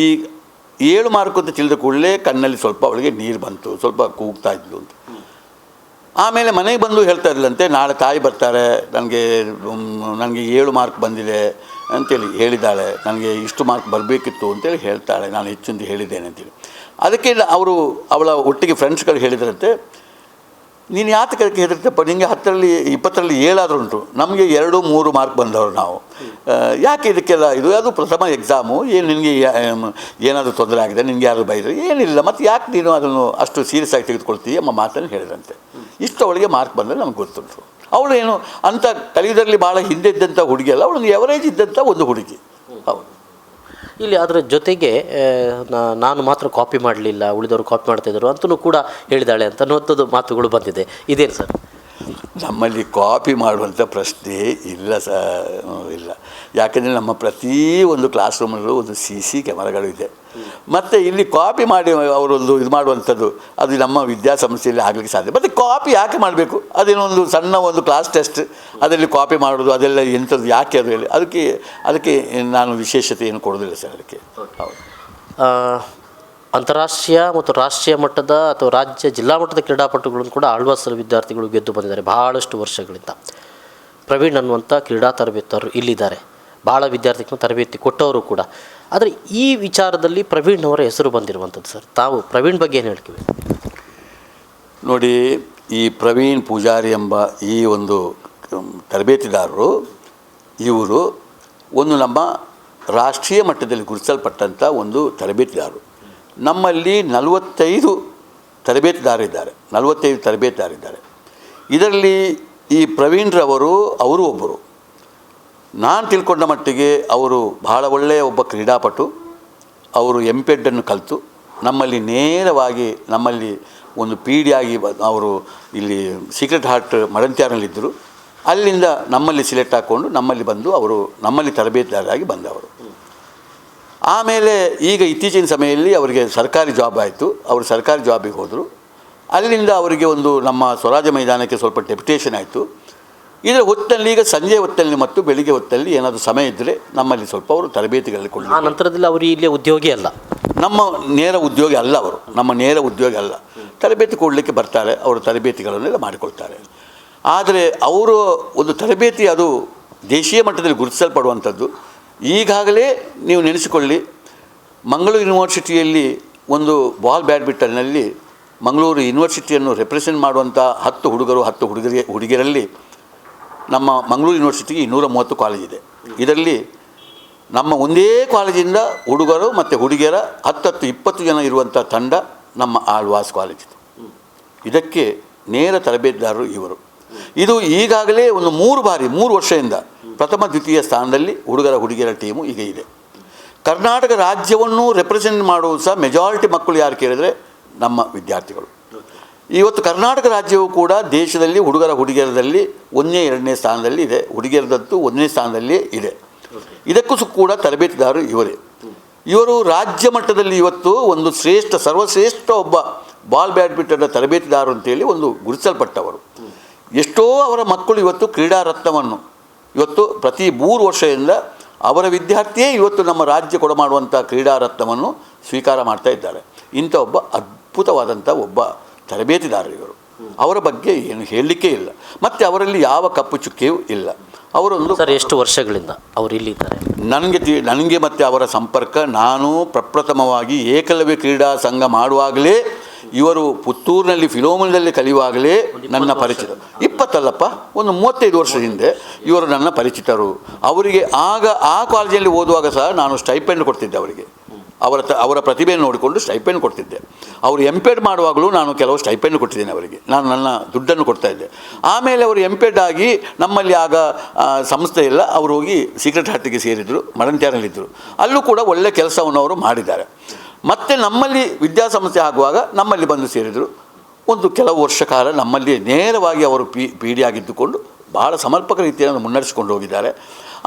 ಈ 7 ಮಾರ್ಕು ಅಂತ ತಿಳಿದ ಕೂಡಲೇ ಕಣ್ಣಲ್ಲಿ ಸ್ವಲ್ಪ ಅವಳಿಗೆ ನೀರು ಬಂತು, ಸ್ವಲ್ಪ ಕೂಗ್ತಾ ಇದ್ಲು ಅಂತ. ಆಮೇಲೆ ಮನೆಗೆ ಬಂದು ಹೇಳ್ತಾ ಇರಲಿಲ್ಲಂತೆ, ನಾಳೆ ತಾಯಿ ಬರ್ತಾರೆ, ನನಗೆ 7 ಮಾರ್ಕ್ ಬಂದಿದೆ ಅಂತೇಳಿ ಹೇಳಿದ್ದಾಳೆ, ನನಗೆ ಇಷ್ಟು ಮಾರ್ಕ್ ಬರಬೇಕಿತ್ತು ಅಂತೇಳಿ ಹೇಳ್ತಾಳೆ, ನಾನು ಹೆಚ್ಚು ಅಂತ ಹೇಳಿದ್ದೇನೆ ಅಂತೇಳಿ. ಅದಕ್ಕೆ ಅವಳ ಒಟ್ಟಿಗೆ ಫ್ರೆಂಡ್ಸ್ಗಳು ಹೇಳಿದ್ರಂತೆ, ನೀನು ಯಾತಕ್ಕೆ ಹೆದರ್ತಪ್ಪ, ನಿಮಗೆ 10ರಲ್ಲಿ 20ರಲ್ಲಿ 7 ಆದರೂ ಉಂಟು, ನಮಗೆ 2-3 ಮಾರ್ಕ್ ಬಂದವರು ನಾವು, ಯಾಕೆ ಇದಕ್ಕೆಲ್ಲ ಅದು ಪ್ರಥಮ ಎಕ್ಸಾಮು, ಏನು ನಿನಗೆ ಏನಾದರೂ ತೊಂದರೆ ಆಗಿದೆ, ನಿನಗೆ ಯಾರು ಬೈದರೆ ಏನಿಲ್ಲ, ಮತ್ತು ಯಾಕೆ ನೀನು ಅದನ್ನು ಅಷ್ಟು ಸೀರಿಯಸ್ ಆಗಿ ತೆಗೆದುಕೊಳ್ತೀವಿ ಎಂಬ ಮಾತನ್ನು ಹೇಳಿದಂತೆ. ಇಷ್ಟು ಅವಳಿಗೆ ಮಾರ್ಕ್ ಬಂದರೆ ನಮ್ಗೆ ಗೊತ್ತುಂಟು. ಅವಳು ಏನು ಅಂಥ ಕಲಿಯೋದ್ರಲ್ಲಿ ಭಾಳ ಹಿಂದೆ ಇದ್ದಂಥ ಹುಡುಗಿ ಅಲ್ಲ, ಅವಳೊಂದು ಎವರೇಜ್ ಇದ್ದಂಥ ಒಂದು ಹುಡುಗಿ. ಹೌದು. ಇಲ್ಲಿ ಅದರ ಜೊತೆಗೆ ನಾನು ಮಾತ್ರ ಕಾಪಿ ಮಾಡಲಿಲ್ಲ, ಉಳಿದವರು ಕಾಪಿ ಮಾಡ್ತಾಯಿದ್ರು ಅಂತಲೂ ಕೂಡ ಹೇಳಿದಾಳೆ ಅಂತ ಅನ್ನೋಂಥದ್ದು ಮಾತುಗಳು ಬಂದಿದೆ. ಇದೇನು ಸರ್? ನಮ್ಮಲ್ಲಿ ಕಾಪಿ ಮಾಡುವಂಥ ಪ್ರಶ್ನೆ ಇಲ್ಲ ಇಲ್ಲ. ಯಾಕೆಂದರೆ ನಮ್ಮ ಪ್ರತಿ ಒಂದು ಕ್ಲಾಸ್ ರೂಮಲ್ಲೂ ಒಂದು CC ಕ್ಯಾಮರಾಗಳು ಇದೆ. ಮತ್ತು ಇಲ್ಲಿ ಕಾಪಿ ಮಾಡಿ ಅವರೊಂದು ಇದು ಮಾಡುವಂಥದ್ದು ಅದು ನಮ್ಮ ವಿದ್ಯಾಸಂಸ್ಥೆಯಲ್ಲಿ ಆಗಲಿಕ್ಕೆ ಸಾಧ್ಯ. ಮತ್ತು ಕಾಪಿ ಯಾಕೆ ಮಾಡಬೇಕು? ಅದೇನೋ ಒಂದು ಸಣ್ಣ ಒಂದು ಕ್ಲಾಸ್ ಟೆಸ್ಟ್, ಅದರಲ್ಲಿ ಕಾಪಿ ಮಾಡೋದು ಅದೆಲ್ಲ ಎಂಥದ್ದು ಯಾಕೆ ಅದು ಹೇಳಿ, ಅದಕ್ಕೆ ನಾನು ವಿಶೇಷತೆ ಏನು ಕೊಡೋದಿಲ್ಲ ಸರ್ ಅದಕ್ಕೆ. ಹೌದು. ಅಂತಾರಾಷ್ಟ್ರೀಯ ಮತ್ತು ರಾಷ್ಟ್ರೀಯ ಮಟ್ಟದ ಅಥವಾ ರಾಜ್ಯ ಜಿಲ್ಲಾ ಮಟ್ಟದ ಕ್ರೀಡಾಪಟುಗಳನ್ನು ಕೂಡ ಆಳ್ವಾಸ್ ವಿದ್ಯಾರ್ಥಿಗಳು ಗೆದ್ದು ಬಂದಿದ್ದಾರೆ ಭಾಳಷ್ಟು ವರ್ಷಗಳಿಂದ. ಪ್ರವೀಣ್ ಅನ್ನುವಂಥ ಕ್ರೀಡಾ ತರಬೇತರು ಇಲ್ಲಿದ್ದಾರೆ, ಭಾಳ ವಿದ್ಯಾರ್ಥಿಗಳು ತರಬೇತಿ ಕೊಟ್ಟವರು ಕೂಡ. ಆದರೆ ಈ ವಿಚಾರದಲ್ಲಿ ಪ್ರವೀಣ್ ಅವರ ಹೆಸರು ಬಂದಿರುವಂಥದ್ದು ಸರ್, ತಾವು ಪ್ರವೀಣ್ ಬಗ್ಗೆ ಏನು ಹೇಳ್ತೀವಿ? ನೋಡಿ, ಈ ಪ್ರವೀಣ್ ಪೂಜಾರಿ ಎಂಬ ಈ ಒಂದು ತರಬೇತಿದಾರರು, ಇವರು ಒಂದು ನಮ್ಮ ರಾಷ್ಟ್ರೀಯ ಮಟ್ಟದಲ್ಲಿ ಗುರುತಿಸಲ್ಪಟ್ಟಂಥ ಒಂದು ತರಬೇತಿದಾರರು. ನಮ್ಮಲ್ಲಿ 45 ತರಬೇತಿದಾರಿದ್ದಾರೆ. ಇದರಲ್ಲಿ ಈ ಪ್ರವೀಣ್ರವರು ಅವರು ಒಬ್ಬರು. ನಾನು ತಿಳ್ಕೊಂಡ ಮಟ್ಟಿಗೆ ಅವರು ಬಹಳ ಒಳ್ಳೆಯ ಒಬ್ಬ ಕ್ರೀಡಾಪಟು. ಅವರು MPED ಕಲಿತು ನಮ್ಮಲ್ಲಿ ನೇರವಾಗಿ ನಮ್ಮಲ್ಲಿ ಒಂದು PD ಆಗಿ ಅವರು ಇಲ್ಲಿ ಸೀಕ್ರೆಟ್ ಹಾರ್ಟ್ ಮಡಂತ್ಯಾರಲ್ಲಿದ್ದರು. ಅಲ್ಲಿಂದ ನಮ್ಮಲ್ಲಿ ಸಿಲೆಕ್ಟ್ ಹಾಕ್ಕೊಂಡು ನಮ್ಮಲ್ಲಿ ಬಂದು ಅವರು ನಮ್ಮಲ್ಲಿ ತರಬೇತಿದಾರರಾಗಿ ಬಂದವರು. ಆಮೇಲೆ ಈಗ ಇತ್ತೀಚಿನ ಸಮಯದಲ್ಲಿ ಅವರಿಗೆ ಸರ್ಕಾರಿ ಜಾಬ್ ಆಯಿತು. ಅವರು ಸರ್ಕಾರಿ ಜಾಬಿಗೆ ಹೋದರು. ಅಲ್ಲಿಂದ ಅವರಿಗೆ ಒಂದು ನಮ್ಮ ಸ್ವರಾಜ್ಯ ಮೈದಾನಕ್ಕೆ ಸ್ವಲ್ಪ ಡೆಪ್ಯುಟೇಷನ್ ಆಯಿತು. ಇದರ ಹೊತ್ತಲ್ಲಿ ಈಗ ಸಂಜೆ ಹೊತ್ತಲ್ಲಿ ಮತ್ತು ಬೆಳಿಗ್ಗೆ ಹೊತ್ತಲ್ಲಿ ಏನಾದರೂ ಸಮಯ ಇದ್ದರೆ ನಮ್ಮಲ್ಲಿ ಸ್ವಲ್ಪ ಅವರು ತರಬೇತಿಗಳಲ್ಲಿ ಕೊಡಲಿ. ಆ ನಂತರದಲ್ಲಿ ಅವರು ಇಲ್ಲಿ ಉದ್ಯೋಗಿ ಅಲ್ಲ, ನಮ್ಮ ನೇರ ಉದ್ಯೋಗಿ ಅಲ್ಲ, ನಮ್ಮ ನೇರ ಉದ್ಯೋಗಿ ಅಲ್ಲ. ತರಬೇತಿ ಕೊಡಲಿಕ್ಕೆ ಬರ್ತಾರೆ, ಅವರು ತರಬೇತಿಗಳನ್ನೆಲ್ಲ ಮಾಡಿಕೊಳ್ತಾರೆ. ಆದರೆ ಅವರು ಒಂದು ತರಬೇತಿ ಅದು ದೇಶೀಯ ಮಟ್ಟದಲ್ಲಿ ಗುರುತಿಸಲ್ಪಡುವಂಥದ್ದು. ಈಗಾಗಲೇ ನೀವು ನೆನೆಸಿಕೊಳ್ಳಿ, ಮಂಗಳೂರು ಯೂನಿವರ್ಸಿಟಿಯಲ್ಲಿ ಒಂದು ಬಾಲ್ ಬ್ಯಾಡ್ಮಿಂಟನ್ನಲ್ಲಿ ಮಂಗಳೂರು ಯೂನಿವರ್ಸಿಟಿಯನ್ನು ರೆಪ್ರೆಸೆಂಟ್ ಮಾಡುವಂಥ 10 ಹುಡುಗರು 10 ಹುಡುಗಿಯರಲ್ಲಿ ನಮ್ಮ ಮಂಗಳೂರು ಯೂನಿವರ್ಸಿಟಿಗೆ 230 ಕಾಲೇಜ್ ಇದೆ. ಇದರಲ್ಲಿ ನಮ್ಮ ಒಂದೇ ಕಾಲೇಜಿಂದ ಹುಡುಗರು ಮತ್ತು ಹುಡುಗಿಯರ 10-20 ಜನ ಇರುವಂಥ ತಂಡ ನಮ್ಮ ಆಳ್ವಾಸ್ ಕಾಲೇಜಿದು. ಇದಕ್ಕೆ ನೇರ ತರಬೇತಿದಾರರು ಇವರು. ಇದು ಈಗಾಗಲೇ ಒಂದು 3 ವರ್ಷದಿಂದ ಪ್ರಥಮ ದ್ವಿತೀಯ ಸ್ಥಾನದಲ್ಲಿ ಹುಡುಗರ ಹುಡುಗಿಯರ ಟೀಮು ಈಗ ಇದೆ. ಕರ್ನಾಟಕ ರಾಜ್ಯವನ್ನು ರೆಪ್ರೆಸೆಂಟ್ ಮಾಡುವುದು ಸಹ ಮೆಜಾರಿಟಿ ಮಕ್ಕಳು ಯಾರು ಕೇಳಿದರೆ ನಮ್ಮ ವಿದ್ಯಾರ್ಥಿಗಳು. ಇವತ್ತು ಕರ್ನಾಟಕ ರಾಜ್ಯವು ಕೂಡ ದೇಶದಲ್ಲಿ ಹುಡುಗರ ಹುಡುಗಿಯರದಲ್ಲಿ 1ನೇ 2ನೇ ಸ್ಥಾನದಲ್ಲಿ ಇದೆ. ಹುಡುಗಿಯರದಂತೂ 1ನೇ ಸ್ಥಾನದಲ್ಲಿ ಇದೆ. ಇದಕ್ಕೂ ಕೂಡ ತರಬೇತಿದಾರರು ಇವರೇ. ಇವರು ರಾಜ್ಯ ಮಟ್ಟದಲ್ಲಿ ಇವತ್ತು ಒಂದು ಸರ್ವಶ್ರೇಷ್ಠ ಒಬ್ಬ ಬಾಲ್ ಬ್ಯಾಡ್ಮಿಂಟನ್ನ ತರಬೇತಿದಾರರು ಅಂತೇಳಿ ಒಂದು ಗುರುತಿಸಲ್ಪಟ್ಟವರು. ಎಷ್ಟೋ ಅವರ ಮಕ್ಕಳು ಇವತ್ತು ಕ್ರೀಡಾ ರತ್ನವನ್ನು ಇವತ್ತು ಪ್ರತಿ 3 ವರ್ಷದಿಂದ ಅವರ ವಿದ್ಯಾರ್ಥಿಯೇ ಇವತ್ತು ನಮ್ಮ ರಾಜ್ಯ ಕೊಡಮಾಡುವಂಥ ಕ್ರೀಡಾ ರತ್ನವನ್ನು ಸ್ವೀಕಾರ ಮಾಡ್ತಾ ಇದ್ದಾರೆ. ಇಂಥ ಒಬ್ಬ ಅದ್ಭುತವಾದಂಥ ಒಬ್ಬ ತರಬೇತಿದಾರರು ಇವರು. ಅವರ ಬಗ್ಗೆ ಏನು ಹೇಳಲಿಕ್ಕೆ ಇಲ್ಲ, ಮತ್ತು ಅವರಲ್ಲಿ ಯಾವ ಕಪ್ಪು ಚುಕ್ಕೆಯೂ ಇಲ್ಲ. ಅವರೊಂದು ಸರ್, ಎಷ್ಟು ವರ್ಷಗಳಿಂದ ಅವರು ಇಲ್ಲಿದ್ದಾರೆ? ನನಗೆ ಮತ್ತು ಅವರ ಸಂಪರ್ಕ, ನಾನು ಪ್ರಪ್ರಥಮವಾಗಿ ಏಕಲವ್ಯ ಕ್ರೀಡಾ ಸಂಘ ಮಾಡುವಾಗಲೇ, ಇವರು ಪುತ್ತೂರಿನಲ್ಲಿ ಫಿಲೋಮಿನದಲ್ಲಿ ಕಲಿಯುವಾಗಲೇ ನನ್ನ ಪರಿಚಿತ. 20 ಅಲ್ಲಪ್ಪ, ಒಂದು 35 ವರ್ಷದ ಹಿಂದೆ ಇವರು ನನ್ನ ಪರಿಚಿತರು. ಅವರಿಗೆ ಆಗ ಆ ಕಾಲೇಜಲ್ಲಿ ಓದುವಾಗ ಸಹ ನಾನು ಸ್ಟೈಪೆಂಡ್ ಕೊಡ್ತಿದ್ದೆ ಅವರಿಗೆ. ಅವರ ಪ್ರತಿಭೆಯನ್ನು ನೋಡಿಕೊಂಡು ಸ್ಟೈಪೆಂಡ್ ಕೊಡ್ತಿದ್ದೆ. ಅವರು ಎಂಪೆಡ್ ಮಾಡುವಾಗಲೂ ನಾನು ಕೆಲವು ಸ್ಟೈಪೆಂಡ್ ಕೊಟ್ಟಿದ್ದೇನೆ ಅವರಿಗೆ. ನಾನು ನನ್ನ ದುಡ್ಡನ್ನು ಕೊಡ್ತಾಯಿದ್ದೆ. ಆಮೇಲೆ ಅವರು ಎಂಪೆಡ್ ಆಗಿ ನಮ್ಮಲ್ಲಿ ಆಗ ಸಂಸ್ಥೆ ಇಲ್ಲ, ಅವರು ಹೋಗಿ ಸೀಕ್ರೆಟ್ ಹಾರ್ಟಿಗೆ ಸೇರಿದರು, ಮಡಂತ್ಯಾರಲ್ಲಿದ್ದರು. ಅಲ್ಲೂ ಕೂಡ ಒಳ್ಳೆಯ ಕೆಲಸವನ್ನು ಅವರು ಮಾಡಿದ್ದಾರೆ. ಮತ್ತು ನಮ್ಮಲ್ಲಿ ವಿದ್ಯಾಸಂಸ್ಥೆ ಆಗುವಾಗ ನಮ್ಮಲ್ಲಿ ಬಂದು ಸೇರಿದರು. ಒಂದು ಕೆಲವು ವರ್ಷ ಕಾಲ ನಮ್ಮಲ್ಲಿ ನೇರವಾಗಿ ಅವರು ಪಿ ಡಿ ಆಗಿದ್ದುಕೊಂಡು ಭಾಳ ಸಮರ್ಪಕ ರೀತಿಯನ್ನು ಮುನ್ನಡೆಸಿಕೊಂಡು ಹೋಗಿದ್ದಾರೆ.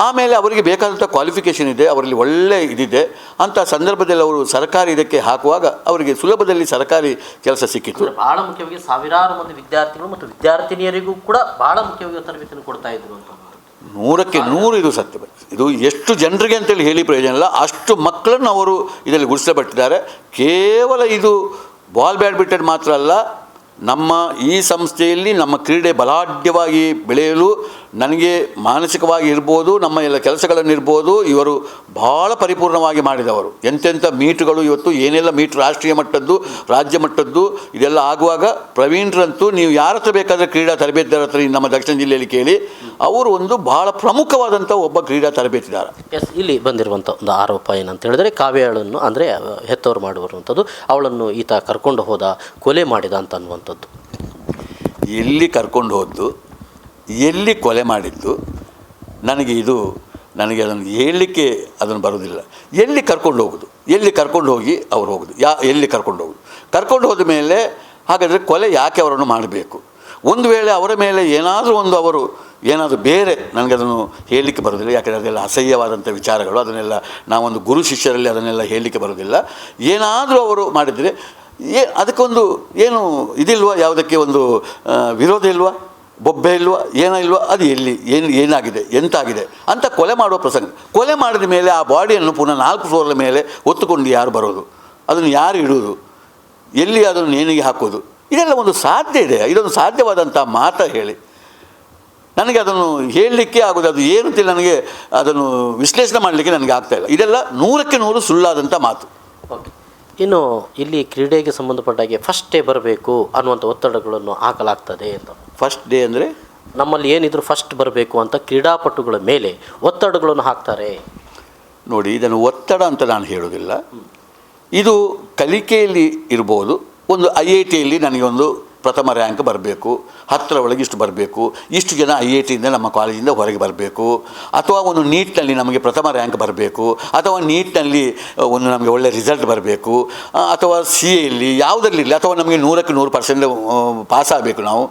ಆಮೇಲೆ ಅವರಿಗೆ ಬೇಕಾದಂಥ ಕ್ವಾಲಿಫಿಕೇಷನ್ ಇದೆ, ಅವರಲ್ಲಿ ಒಳ್ಳೆಯ ಇದಿದೆ. ಅಂಥ ಸಂದರ್ಭದಲ್ಲಿ ಅವರು ಸರ್ಕಾರಿ ಇದಕ್ಕೆ ಹಾಕುವಾಗ ಅವರಿಗೆ ಸುಲಭದಲ್ಲಿ ಸರ್ಕಾರಿ ಕೆಲಸ ಸಿಕ್ಕಿತ್ತು. ಭಾಳ ಮುಖ್ಯವಾಗಿ ಸಾವಿರಾರು ಮಂದಿ ವಿದ್ಯಾರ್ಥಿಗಳು ಮತ್ತು ವಿದ್ಯಾರ್ಥಿನಿಯರಿಗೂ ಕೂಡ ಭಾಳ ಮುಖ್ಯವಾಗಿ ತರಬೇತಿಯನ್ನು ಕೊಡ್ತಾ ಇದ್ರು ಅಂತ. 100ಕ್ಕೆ 100 ಇದು ಸತ್ಯ. ಇದು ಎಷ್ಟು ಜನರಿಗೆ ಅಂತೇಳಿ ಹೇಳಿ ಪ್ರಯೋಜನ ಇಲ್ಲ, ಅಷ್ಟು ಮಕ್ಕಳನ್ನು ಅವರು ಇದರಲ್ಲಿ ಗುರುತಿಸಲ್ಪಟ್ಟಿದ್ದಾರೆ. ಕೇವಲ ಇದು ಬಾಲ್ ಬ್ಯಾಡ್ಮಿಂಟನ್ ಮಾತ್ರ ಅಲ್ಲ, ನಮ್ಮ ಈ ಸಂಸ್ಥೆಯಲ್ಲಿ ನಮ್ಮ ಕ್ರೀಡೆ ಬಲಾಢ್ಯವಾಗಿ ಬೆಳೆಯಲು ನನಗೆ ಮಾನಸಿಕವಾಗಿ ಇರ್ಬೋದು, ನಮ್ಮ ಎಲ್ಲ ಕೆಲಸಗಳನ್ನಿರ್ಬೋದು, ಇವರು ಭಾಳ ಪರಿಪೂರ್ಣವಾಗಿ ಮಾಡಿದವರು. ಎಂತೆಂಥ ಮೀಟ್ಗಳು ಇವತ್ತು ಏನೆಲ್ಲ ಮೀಟ್ ರಾಷ್ಟ್ರೀಯ ಮಟ್ಟದ್ದು, ರಾಜ್ಯ ಮಟ್ಟದ್ದು ಇದೆಲ್ಲ ಆಗುವಾಗ ಪ್ರವೀಣ್ರಂತೂ ನೀವು ಯಾರ ಹತ್ರ ಬೇಕಾದರೆ ಕ್ರೀಡಾ ತರಬೇತಿದಾರ ಹತ್ರ ನಮ್ಮ ದಕ್ಷಿಣ ಜಿಲ್ಲೆಯಲ್ಲಿ ಕೇಳಿ, ಅವರು ಒಂದು ಭಾಳ ಪ್ರಮುಖವಾದಂಥ ಒಬ್ಬ ಕ್ರೀಡಾ ತರಬೇತಿದಾರ. ಇಲ್ಲಿ ಬಂದಿರುವಂಥ ಒಂದು ಆರೋಪ ಏನಂತ ಹೇಳಿದ್ರೆ, ಕಾವ್ಯಳನ್ನು ಅಂದರೆ ಹೆತ್ತವರು ಮಾಡುವಂಥದ್ದು, ಅವಳನ್ನು ಈತ ಕರ್ಕೊಂಡು ಹೋದ, ಕೊಲೆ ಮಾಡಿದ ಅಂತ ಅನ್ನುವಂಥದ್ದು. ಎಲ್ಲಿ ಕರ್ಕೊಂಡು ಹೋದ್ದು, ಎಲ್ಲಿ ಕೊಲೆ ಮಾಡಿದ್ದು, ನನಗೆ ಅದನ್ನು ಹೇಳಲಿಕ್ಕೆ ಅದನ್ನು ಬರೋದಿಲ್ಲ. ಎಲ್ಲಿ ಕರ್ಕೊಂಡು ಹೋಗೋದು, ಎಲ್ಲಿ ಕರ್ಕೊಂಡು ಹೋಗಿ ಅವ್ರು ಹೋಗೋದು, ಎಲ್ಲಿ ಕರ್ಕೊಂಡು ಹೋದ ಮೇಲೆ ಹಾಗಾದರೆ ಕೊಲೆ ಯಾಕೆ ಅವರನ್ನು ಮಾಡಬೇಕು? ಒಂದು ವೇಳೆ ಅವರ ಮೇಲೆ ಏನಾದರೂ ಬೇರೆ, ನನಗದನ್ನು ಹೇಳಲಿಕ್ಕೆ ಬರೋದಿಲ್ಲ. ಯಾಕೆಂದರೆ ಅದೆಲ್ಲ ಅಸಹ್ಯವಾದಂಥ ವಿಚಾರಗಳು, ಅದನ್ನೆಲ್ಲ ನಾವೊಂದು ಗುರು ಶಿಷ್ಯರಲ್ಲಿ ಅದನ್ನೆಲ್ಲ ಹೇಳಲಿಕ್ಕೆ ಬರೋದಿಲ್ಲ. ಏನಾದರೂ ಅವರು ಮಾಡಿದರೆ ಅದಕ್ಕೊಂದು ಏನು ಇದಿಲ್ವಾ, ಯಾವುದಕ್ಕೆ ಒಂದು ವಿರೋಧ ಇಲ್ವಾ, ಬೊಬ್ಬೆ ಇಲ್ವಾ, ಇಲ್ವಾ, ಅದು ಏನಾಗಿದೆ, ಎಂತಾಗಿದೆ ಅಂತ ಕೊಲೆ ಮಾಡುವ ಪ್ರಸಂಗ. ಕೊಲೆ ಮಾಡಿದ ಮೇಲೆ ಆ ಬಾಡಿಯನ್ನು ಪುನಃ 4 ಫ್ಲೋರ್ల ಮೇಲೆ ಹೊತ್ತುಕೊಂಡು ಯಾರು ಬರೋದು, ಅದನ್ನು ಯಾರು ಇಡುವುದು, ಎಲ್ಲಿ ಅದನ್ನು ನೇಣಿಗೆ ಹಾಕೋದು, ಇದೆಲ್ಲ ಒಂದು ಸಾಧ್ಯ ಇದೆ. ಇದೊಂದು ಸಾಧ್ಯವಾದಂಥ ಮಾತು ಹೇಳಿ ನನಗೆ ಅದನ್ನು ಹೇಳಲಿಕ್ಕೆ ಆಗೋದು. ಅದು ಏನು ಅಂತ ನನಗೆ ಅದನ್ನು ವಿಶ್ಲೇಷಣೆ ಮಾಡಲಿಕ್ಕೆ ನನಗೆ ಆಗ್ತಾಯಿಲ್ಲ. ಇದೆಲ್ಲ 100ಕ್ಕೆ 100 ಸುಳ್ಳಾದಂಥ ಮಾತು. ಓಕೆ, ಇನ್ನು ಇಲ್ಲಿ ಕ್ರೀಡೆಗೆ ಸಂಬಂಧಪಟ್ಟಾಗೆ ಫಸ್ಟ್ ಡೇ ಬರಬೇಕು ಅನ್ನುವಂಥ ಒತ್ತಡಗಳನ್ನು ಹಾಕಲಾಗ್ತದೆ ಅಂತ. ಫಸ್ಟ್ ಡೇ ಅಂದರೆ ನಮ್ಮಲ್ಲಿ ಏನಿದ್ರು ಫಸ್ಟ್ ಬರಬೇಕು ಅಂತ ಕ್ರೀಡಾಪಟುಗಳ ಮೇಲೆ ಒತ್ತಡಗಳನ್ನು ಹಾಕ್ತಾರೆ. ನೋಡಿ, ಇದನ್ನು ಒತ್ತಡ ಅಂತ ನಾನು ಹೇಳೋದಿಲ್ಲ. ಇದು ಕಲಿಕೆಯಲ್ಲಿ ಇರ್ಬೋದು. ಒಂದು IITಯಲ್ಲಿ ನನಗೆ ಒಂದು ಪ್ರಥಮ ರ್ಯಾಂಕ್ ಬರಬೇಕು, 10ರ ಒಳಗೆ ಇಷ್ಟು ಬರಬೇಕು, ಇಷ್ಟು ಜನ IITಯಿಂದ ನಮ್ಮ ಕಾಲೇಜಿಂದ ಹೊರಗೆ ಬರಬೇಕು, ಅಥವಾ ಒಂದು ನೀಟ್ನಲ್ಲಿ ನಮಗೆ ಪ್ರಥಮ ರ್ಯಾಂಕ್ ಬರಬೇಕು, ಅಥವಾ ನೀಟ್ನಲ್ಲಿ ಒಂದು ನಮಗೆ ಒಳ್ಳೆಯ ರಿಸಲ್ಟ್ ಬರಬೇಕು, ಅಥವಾ CAಯಲ್ಲಿ ಯಾವುದರಲ್ಲಿರಲಿ, ಅಥವಾ ನಮಗೆ 100ಕ್ಕೆ 100% ಪಾಸ್ ಆಗಬೇಕು ನಾವು,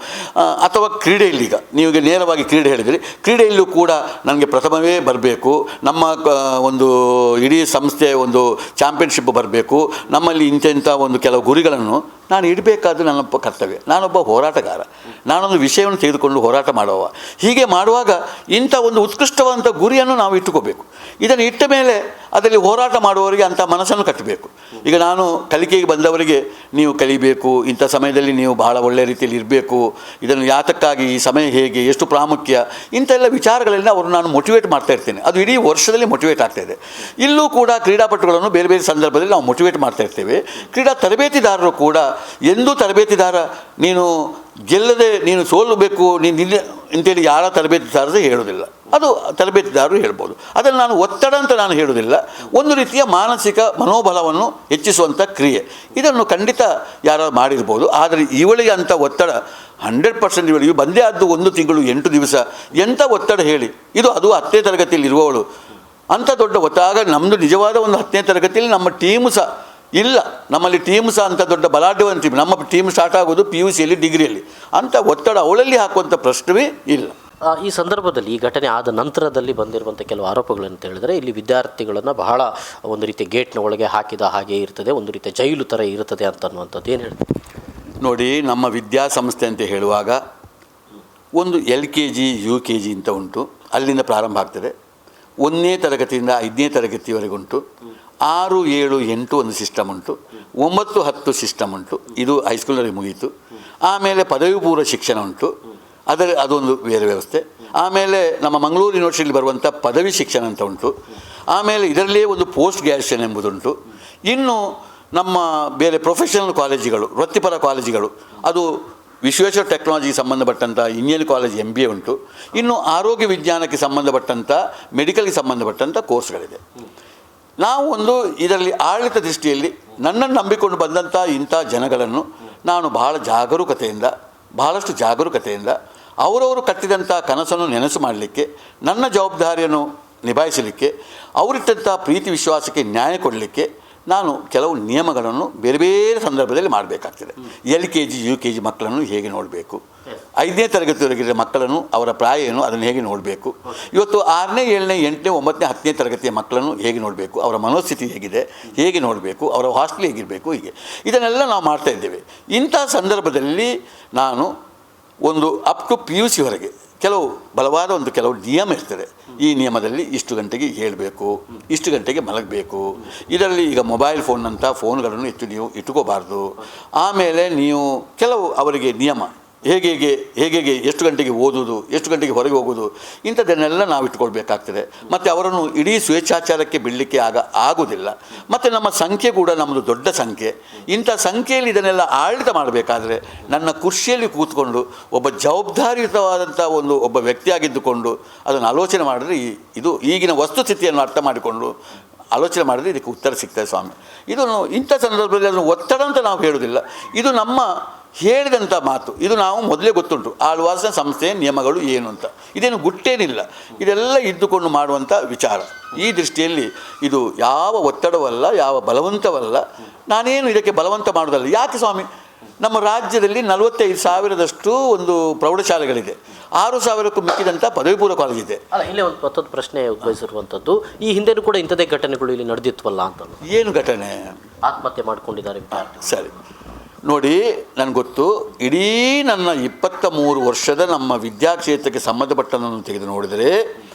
ಅಥವಾ ಕ್ರೀಡೆಯಲ್ಲಿ, ಈಗ ನೀವು ನೇರವಾಗಿ ಕ್ರೀಡೆ ಹೇಳಿದ್ರಿ, ಕ್ರೀಡೆಯಲ್ಲೂ ಕೂಡ ನನಗೆ ಪ್ರಥಮವೇ ಬರಬೇಕು, ನಮ್ಮ ಒಂದು ಇಡೀ ಸಂಸ್ಥೆಯ ಒಂದು ಚಾಂಪಿಯನ್ಶಿಪ್ ಬರಬೇಕು, ನಮ್ಮಲ್ಲಿ ಇಂಥ ಒಂದು ಕೆಲವು ಗುರಿಗಳನ್ನು ನಾನು ಇಡಬೇಕಾದ್ದು ನನ್ನೊಬ್ಬ ಕರ್ತವ್ಯ. ನಾನೊಬ್ಬ ಹೋರಾಟಗಾರ, ನಾನೊಂದು ವಿಷಯವನ್ನು ತೆಗೆದುಕೊಂಡು ಹೋರಾಟ ಮಾಡುವ. ಹೀಗೆ ಮಾಡುವಾಗ ಇಂಥ ಒಂದು ಉತ್ಕೃಷ್ಟವಾದಂಥ ಗುರಿಯನ್ನು ನಾವು ಇಟ್ಟುಕೋಬೇಕು. ಇದನ್ನು ಇಟ್ಟ ಮೇಲೆ ಅದರಲ್ಲಿ ಹೋರಾಟ ಮಾಡುವವರಿಗೆ ಅಂಥ ಮನಸ್ಸನ್ನು ಕಟ್ಟಬೇಕು. ಈಗ ನಾನು ಕಲಿಕೆಗೆ ಬಂದವರಿಗೆ ನೀವು ಕಲಿಬೇಕು, ಇಂಥ ಸಮಯದಲ್ಲಿ ನೀವು ಬಹಳ ಒಳ್ಳೆಯ ರೀತಿಯಲ್ಲಿ ಇರಬೇಕು, ಇದನ್ನು ಯಾತಕ್ಕಾಗಿ, ಈ ಸಮಯ ಹೇಗೆ, ಎಷ್ಟು ಪ್ರಾಮುಖ್ಯ, ಇಂಥೆಲ್ಲ ವಿಚಾರಗಳೆಲ್ಲ ಅವರು ನಾನು ಮೋಟಿವೇಟ್ ಮಾಡ್ತಾ ಇರ್ತೇನೆ. ಅದು ಇಡೀ ವರ್ಷದಲ್ಲಿ ಮೋಟಿವೇಟ್ ಆಗ್ತಾಯಿದೆ. ಇಲ್ಲೂ ಕೂಡ ಕ್ರೀಡಾಪಟುಗಳನ್ನು ಬೇರೆ ಬೇರೆ ಸಂದರ್ಭದಲ್ಲಿ ನಾವು ಮೋಟಿವೇಟ್ ಮಾಡ್ತಾ ಇರ್ತೇವೆ. ಕ್ರೀಡಾ ತರಬೇತಿದಾರರು ಕೂಡ ಎಂದೂ ತರಬೇತಿದಾರ ನೀನು ಗೆಲ್ಲದೆ ನೀನು ಸೋಲಬೇಕು ನೀನು ನಿನ್ನೆ ಅಂತೇಳಿ ಯಾರ ತರಬೇತಿದಾರರು ಹೇಳೋದಿಲ್ಲ. ಅದು ತರಬೇತಿದಾರರು ಹೇಳ್ಬೋದು. ಅದನ್ನು ನಾನು ಒತ್ತಡ ಅಂತ ನಾನು ಹೇಳೋದಿಲ್ಲ. ಒಂದು ರೀತಿಯ ಮಾನಸಿಕ ಮನೋಬಲವನ್ನು ಹೆಚ್ಚಿಸುವಂಥ ಕ್ರಿಯೆ, ಇದನ್ನು ಖಂಡಿತ ಯಾರು ಮಾಡಿರ್ಬೋದು. ಆದರೆ ಇವಳಿಗೆ ಅಂಥ ಒತ್ತಡ 100% ಇವಳಿಗೆ ಬಂದೇ ಆದ್ದು 1 ತಿಂಗಳು 8 ದಿವಸ, ಎಂಥ ಒತ್ತಡ ಹೇಳಿ. ಅದು 10ನೇ ತರಗತಿಯಲ್ಲಿ ಇರುವವಳು, ಅಂಥ ದೊಡ್ಡ ಒತ್ತಡ. ಆಗ ನಮ್ಮದು ನಿಜವಾದ ಒಂದು 10ನೇ ತರಗತಿಯಲ್ಲಿ ನಮ್ಮ ಟೀಮು ಸಹ ಇಲ್ಲ, ನಮ್ಮಲ್ಲಿ ಟೀಮ್ ಸಹ ಅಂಥ ದೊಡ್ಡ ಬಲಾಢ್ಯವಂತ ಟೀಮ್. ನಮ್ಮ ಟೀಮ್ ಸ್ಟಾರ್ಟ್ ಆಗೋದು PUCಯಲ್ಲಿ, ಡಿಗ್ರಿಯಲ್ಲಿ. ಅಂಥ ಒತ್ತಡ ಅವಳಲ್ಲಿ ಹಾಕುವಂಥ ಪ್ರಶ್ನವೇ ಇಲ್ಲ. ಈ ಸಂದರ್ಭದಲ್ಲಿ ಈ ಘಟನೆ ಆದ ನಂತರದಲ್ಲಿ ಬಂದಿರುವಂಥ ಕೆಲವು ಆರೋಪಗಳಂತ ಹೇಳಿದರೆ, ಇಲ್ಲಿ ವಿದ್ಯಾರ್ಥಿಗಳನ್ನು ಬಹಳ ಒಂದು ರೀತಿಯ ಗೇಟ್ನ ಒಳಗೆ ಹಾಕಿದ ಹಾಗೆ ಇರ್ತದೆ, ಒಂದು ರೀತಿಯ ಜೈಲು ಥರ ಇರ್ತದೆ ಅಂತನ್ನುವಂಥದ್ದು ಏನು ಹೇಳ್ತೀವಿ? ನೋಡಿ, ನಮ್ಮ ವಿದ್ಯಾಸಂಸ್ಥೆ ಅಂತ ಹೇಳುವಾಗ ಒಂದು LKG UKG ಅಂತ ಉಂಟು, ಅಲ್ಲಿಂದ ಪ್ರಾರಂಭ ಆಗ್ತದೆ. 1ನೇ ತರಗತಿಯಿಂದ 5ನೇ ತರಗತಿವರೆಗುಂಟು. 6, 7, 8 ಒಂದು ಸಿಸ್ಟಮ್ ಉಂಟು. 9, 10 ಸಿಸ್ಟಮ್ ಉಂಟು. ಇದು ಹೈಸ್ಕೂಲ್ನಲ್ಲಿ ಮುಗೀತು. ಆಮೇಲೆ ಪದವಿ ಪೂರ್ವ ಶಿಕ್ಷಣ ಉಂಟು, ಅದೊಂದು ಬೇರೆ ವ್ಯವಸ್ಥೆ. ಆಮೇಲೆ ನಮ್ಮ ಮಂಗಳೂರು ಯೂನಿವರ್ಸಿಟಿಲಿ ಬರುವಂಥ ಪದವಿ ಶಿಕ್ಷಣ ಅಂತ ಉಂಟು. ಆಮೇಲೆ ಇದರಲ್ಲೇ ಒಂದು ಪೋಸ್ಟ್ ಗ್ರ್ಯಾಜುಯೇಷನ್ ಎಂಬುದುಂಟು. ಇನ್ನು ನಮ್ಮ ಬೇರೆ ಪ್ರೊಫೆಷನಲ್ ಕಾಲೇಜುಗಳು, ವೃತ್ತಿಪರ ಕಾಲೇಜುಗಳು, ಅದು ವಿಶ್ವೇಶ್ವರ ಟೆಕ್ನಾಲಜಿಗೆ ಸಂಬಂಧಪಟ್ಟಂಥ ಇಂಜಿನಿಯರಿಂಗ್ ಕಾಲೇಜ್ MBA ಉಂಟು. ಇನ್ನು ಆರೋಗ್ಯ ವಿಜ್ಞಾನಕ್ಕೆ ಸಂಬಂಧಪಟ್ಟಂಥ, ಮೆಡಿಕಲ್ಗೆ ಸಂಬಂಧಪಟ್ಟಂಥ ಕೋರ್ಸ್ಗಳಿದೆ. ನಾವು ಒಂದು ಇದರಲ್ಲಿ ಆಡಳಿತ ದೃಷ್ಟಿಯಲ್ಲಿ ನನ್ನನ್ನು ನಂಬಿಕೊಂಡು ಬಂದಂಥ ಇಂಥ ಜನಗಳನ್ನು ನಾನು ಬಹಳಷ್ಟು ಜಾಗರೂಕತೆಯಿಂದ ಅವರವರು ಕಟ್ಟಿದಂಥ ಕನಸನ್ನು ನೆನಸು ಮಾಡಲಿಕ್ಕೆ, ನನ್ನ ಜವಾಬ್ದಾರಿಯನ್ನು ನಿಭಾಯಿಸಲಿಕ್ಕೆ, ಅವರಿಟ್ಟಂಥ ಪ್ರೀತಿ ವಿಶ್ವಾಸಕ್ಕೆ ನ್ಯಾಯ ಕೊಡಲಿಕ್ಕೆ ನಾನು ಕೆಲವು ನಿಯಮಗಳನ್ನು ಬೇರೆ ಬೇರೆ ಸಂದರ್ಭದಲ್ಲಿ ಮಾಡಬೇಕಾಗ್ತದೆ. LKG UKG ಮಕ್ಕಳನ್ನು ಹೇಗೆ ನೋಡಬೇಕು, 5ನೇ ತರಗತಿವರೆಗಿರೋ ಮಕ್ಕಳನ್ನು ಅವರ ಪ್ರಾಯ ಏನು ಅದನ್ನು ಹೇಗೆ ನೋಡಬೇಕು, ಇವತ್ತು 6ನೇ 7ನೇ 8ನೇ 9ನೇ 10ನೇ ತರಗತಿಯ ಮಕ್ಕಳನ್ನು ಹೇಗೆ ನೋಡಬೇಕು, ಅವರ ಮನೋಸ್ಥಿತಿ ಹೇಗಿದೆ, ಹೇಗೆ ನೋಡಬೇಕು, ಅವರ ಹಾಸ್ಟೆಲ್ ಹೇಗಿರಬೇಕು, ಹೀಗೆ ಇದನ್ನೆಲ್ಲ ನಾವು ಮಾಡ್ತಾ ಇದ್ದೇವೆ. ಇಂಥ ಸಂದರ್ಭದಲ್ಲಿ ನಾನು ಒಂದು ಅಪ್ ಟು PUCವರೆಗೆ ಕೆಲವು ನಿಯಮ ಇರ್ತದೆ. ಈ ನಿಯಮದಲ್ಲಿ ಇಷ್ಟು ಗಂಟೆಗೆ ಹೇಳಬೇಕು, ಇಷ್ಟು ಗಂಟೆಗೆ ಮಲಗಬೇಕು. ಇದರಲ್ಲಿ ಈಗ ಮೊಬೈಲ್ ಫೋನ್ನಂಥ ಫೋನ್ಗಳನ್ನು ನೀವು ಇಟ್ಕೋಬಾರ್ದು. ಆಮೇಲೆ ನೀವು ಕೆಲವು ಅವರಿಗೆ ನಿಯಮ ಹೇಗೆ ಎಷ್ಟು ಗಂಟೆಗೆ ಓದೋದು, ಎಷ್ಟು ಗಂಟೆಗೆ ಹೊರಗೆ ಹೋಗೋದು, ಇಂಥದ್ದನ್ನೆಲ್ಲ ನಾವು ಇಟ್ಕೊಳ್ಬೇಕಾಗ್ತದೆ. ಮತ್ತು ಅವರನ್ನು ಇಡೀ ಸ್ವೇಚ್ಛಾಚಾರಕ್ಕೆ ಬಿಡಲಿಕ್ಕೆ ಆಗೋದಿಲ್ಲ. ಮತ್ತು ನಮ್ಮ ಸಂಖ್ಯೆ ಕೂಡ ನಮ್ಮದು ದೊಡ್ಡ ಸಂಖ್ಯೆ. ಇಂಥ ಸಂಖ್ಯೆಯಲ್ಲಿ ಇದನ್ನೆಲ್ಲ ಆಡಳಿತ ಮಾಡಬೇಕಾದ್ರೆ ನನ್ನ ಕುರ್ಚಿಯಲ್ಲಿ ಕೂತ್ಕೊಂಡು ಒಬ್ಬ ಜವಾಬ್ದಾರಿಯುತವಾದಂಥ ಒಬ್ಬ ವ್ಯಕ್ತಿಯಾಗಿದ್ದುಕೊಂಡು ಅದನ್ನು ಆಲೋಚನೆ ಮಾಡಿದ್ರೆ, ಇದು ಈಗಿನ ವಸ್ತುಸ್ಥಿತಿಯನ್ನು ಅರ್ಥ ಮಾಡಿಕೊಂಡು ಆಲೋಚನೆ ಮಾಡಿದ್ರೆ ಇದಕ್ಕೆ ಉತ್ತರ ಸಿಗ್ತದೆ ಸ್ವಾಮಿ. ಇದನ್ನು ಇಂಥ ಸಂದರ್ಭದಲ್ಲಿ ಅದನ್ನು ಒತ್ತಡ ಅಂತ ನಾವು ಹೇಳೋದಿಲ್ಲ. ಇದು ನಮ್ಮ ಹೇಳಿದಂಥ ಮಾತು. ಇದು ನಾವು ಮೊದಲೇ ಗೊತ್ತುಂಟು ಆಳ್ವಾಸ್ನ ಸಂಸ್ಥೆಯ ನಿಯಮಗಳು ಏನು ಅಂತ. ಇದೇನು ಗುಟ್ಟೇನಿಲ್ಲ, ಇದೆಲ್ಲ ಇದ್ದುಕೊಂಡು ಮಾಡುವಂಥ ವಿಚಾರ. ಈ ದೃಷ್ಟಿಯಲ್ಲಿ ಇದು ಯಾವ ಒತ್ತಡವಲ್ಲ, ಯಾವ ಬಲವಂತವಲ್ಲ. ನಾನೇನು ಇದಕ್ಕೆ ಬಲವಂತ ಮಾಡೋದಲ್ಲ. ಯಾಕೆ ಸ್ವಾಮಿ, ನಮ್ಮ ರಾಜ್ಯದಲ್ಲಿ 45,000ದಷ್ಟು ಒಂದು ಪ್ರೌಢಶಾಲೆಗಳಿದೆ, 6,000ಕ್ಕೂ ಮಿಕ್ಕಿದಂಥ ಪದವಿ ಪೂರ್ವ ಕಾಲೇಜಿದೆ. ಅಲ್ಲ, ಇಲ್ಲೇ ಒಂದು ಮತ್ತೊಂದು ಪ್ರಶ್ನೆ ಉದ್ಭವಿಸಿರುವಂಥದ್ದು, ಈ ಹಿಂದೆನೂ ಕೂಡ ಇಂಥದೇ ಘಟನೆಗಳು ಇಲ್ಲಿ ನಡೆದಿತ್ವಲ್ಲ ಅಂತ. ಏನು ಘಟನೆ? ಆತ್ಮಹತ್ಯೆ ಮಾಡಿಕೊಂಡಿದ್ದಾರೆ ವಿದ್ಯಾರ್ಥಿ. ಸರಿ ನೋಡಿ, ನನಗೆ ಗೊತ್ತು. ಇಡೀ ನನ್ನ 23 ವರ್ಷದ ನಮ್ಮ ವಿದ್ಯಾಕ್ಷೇತ್ರಕ್ಕೆ ಸಂಬಂಧಪಟ್ಟನನ್ನು ತೆಗೆದು ನೋಡಿದರೆ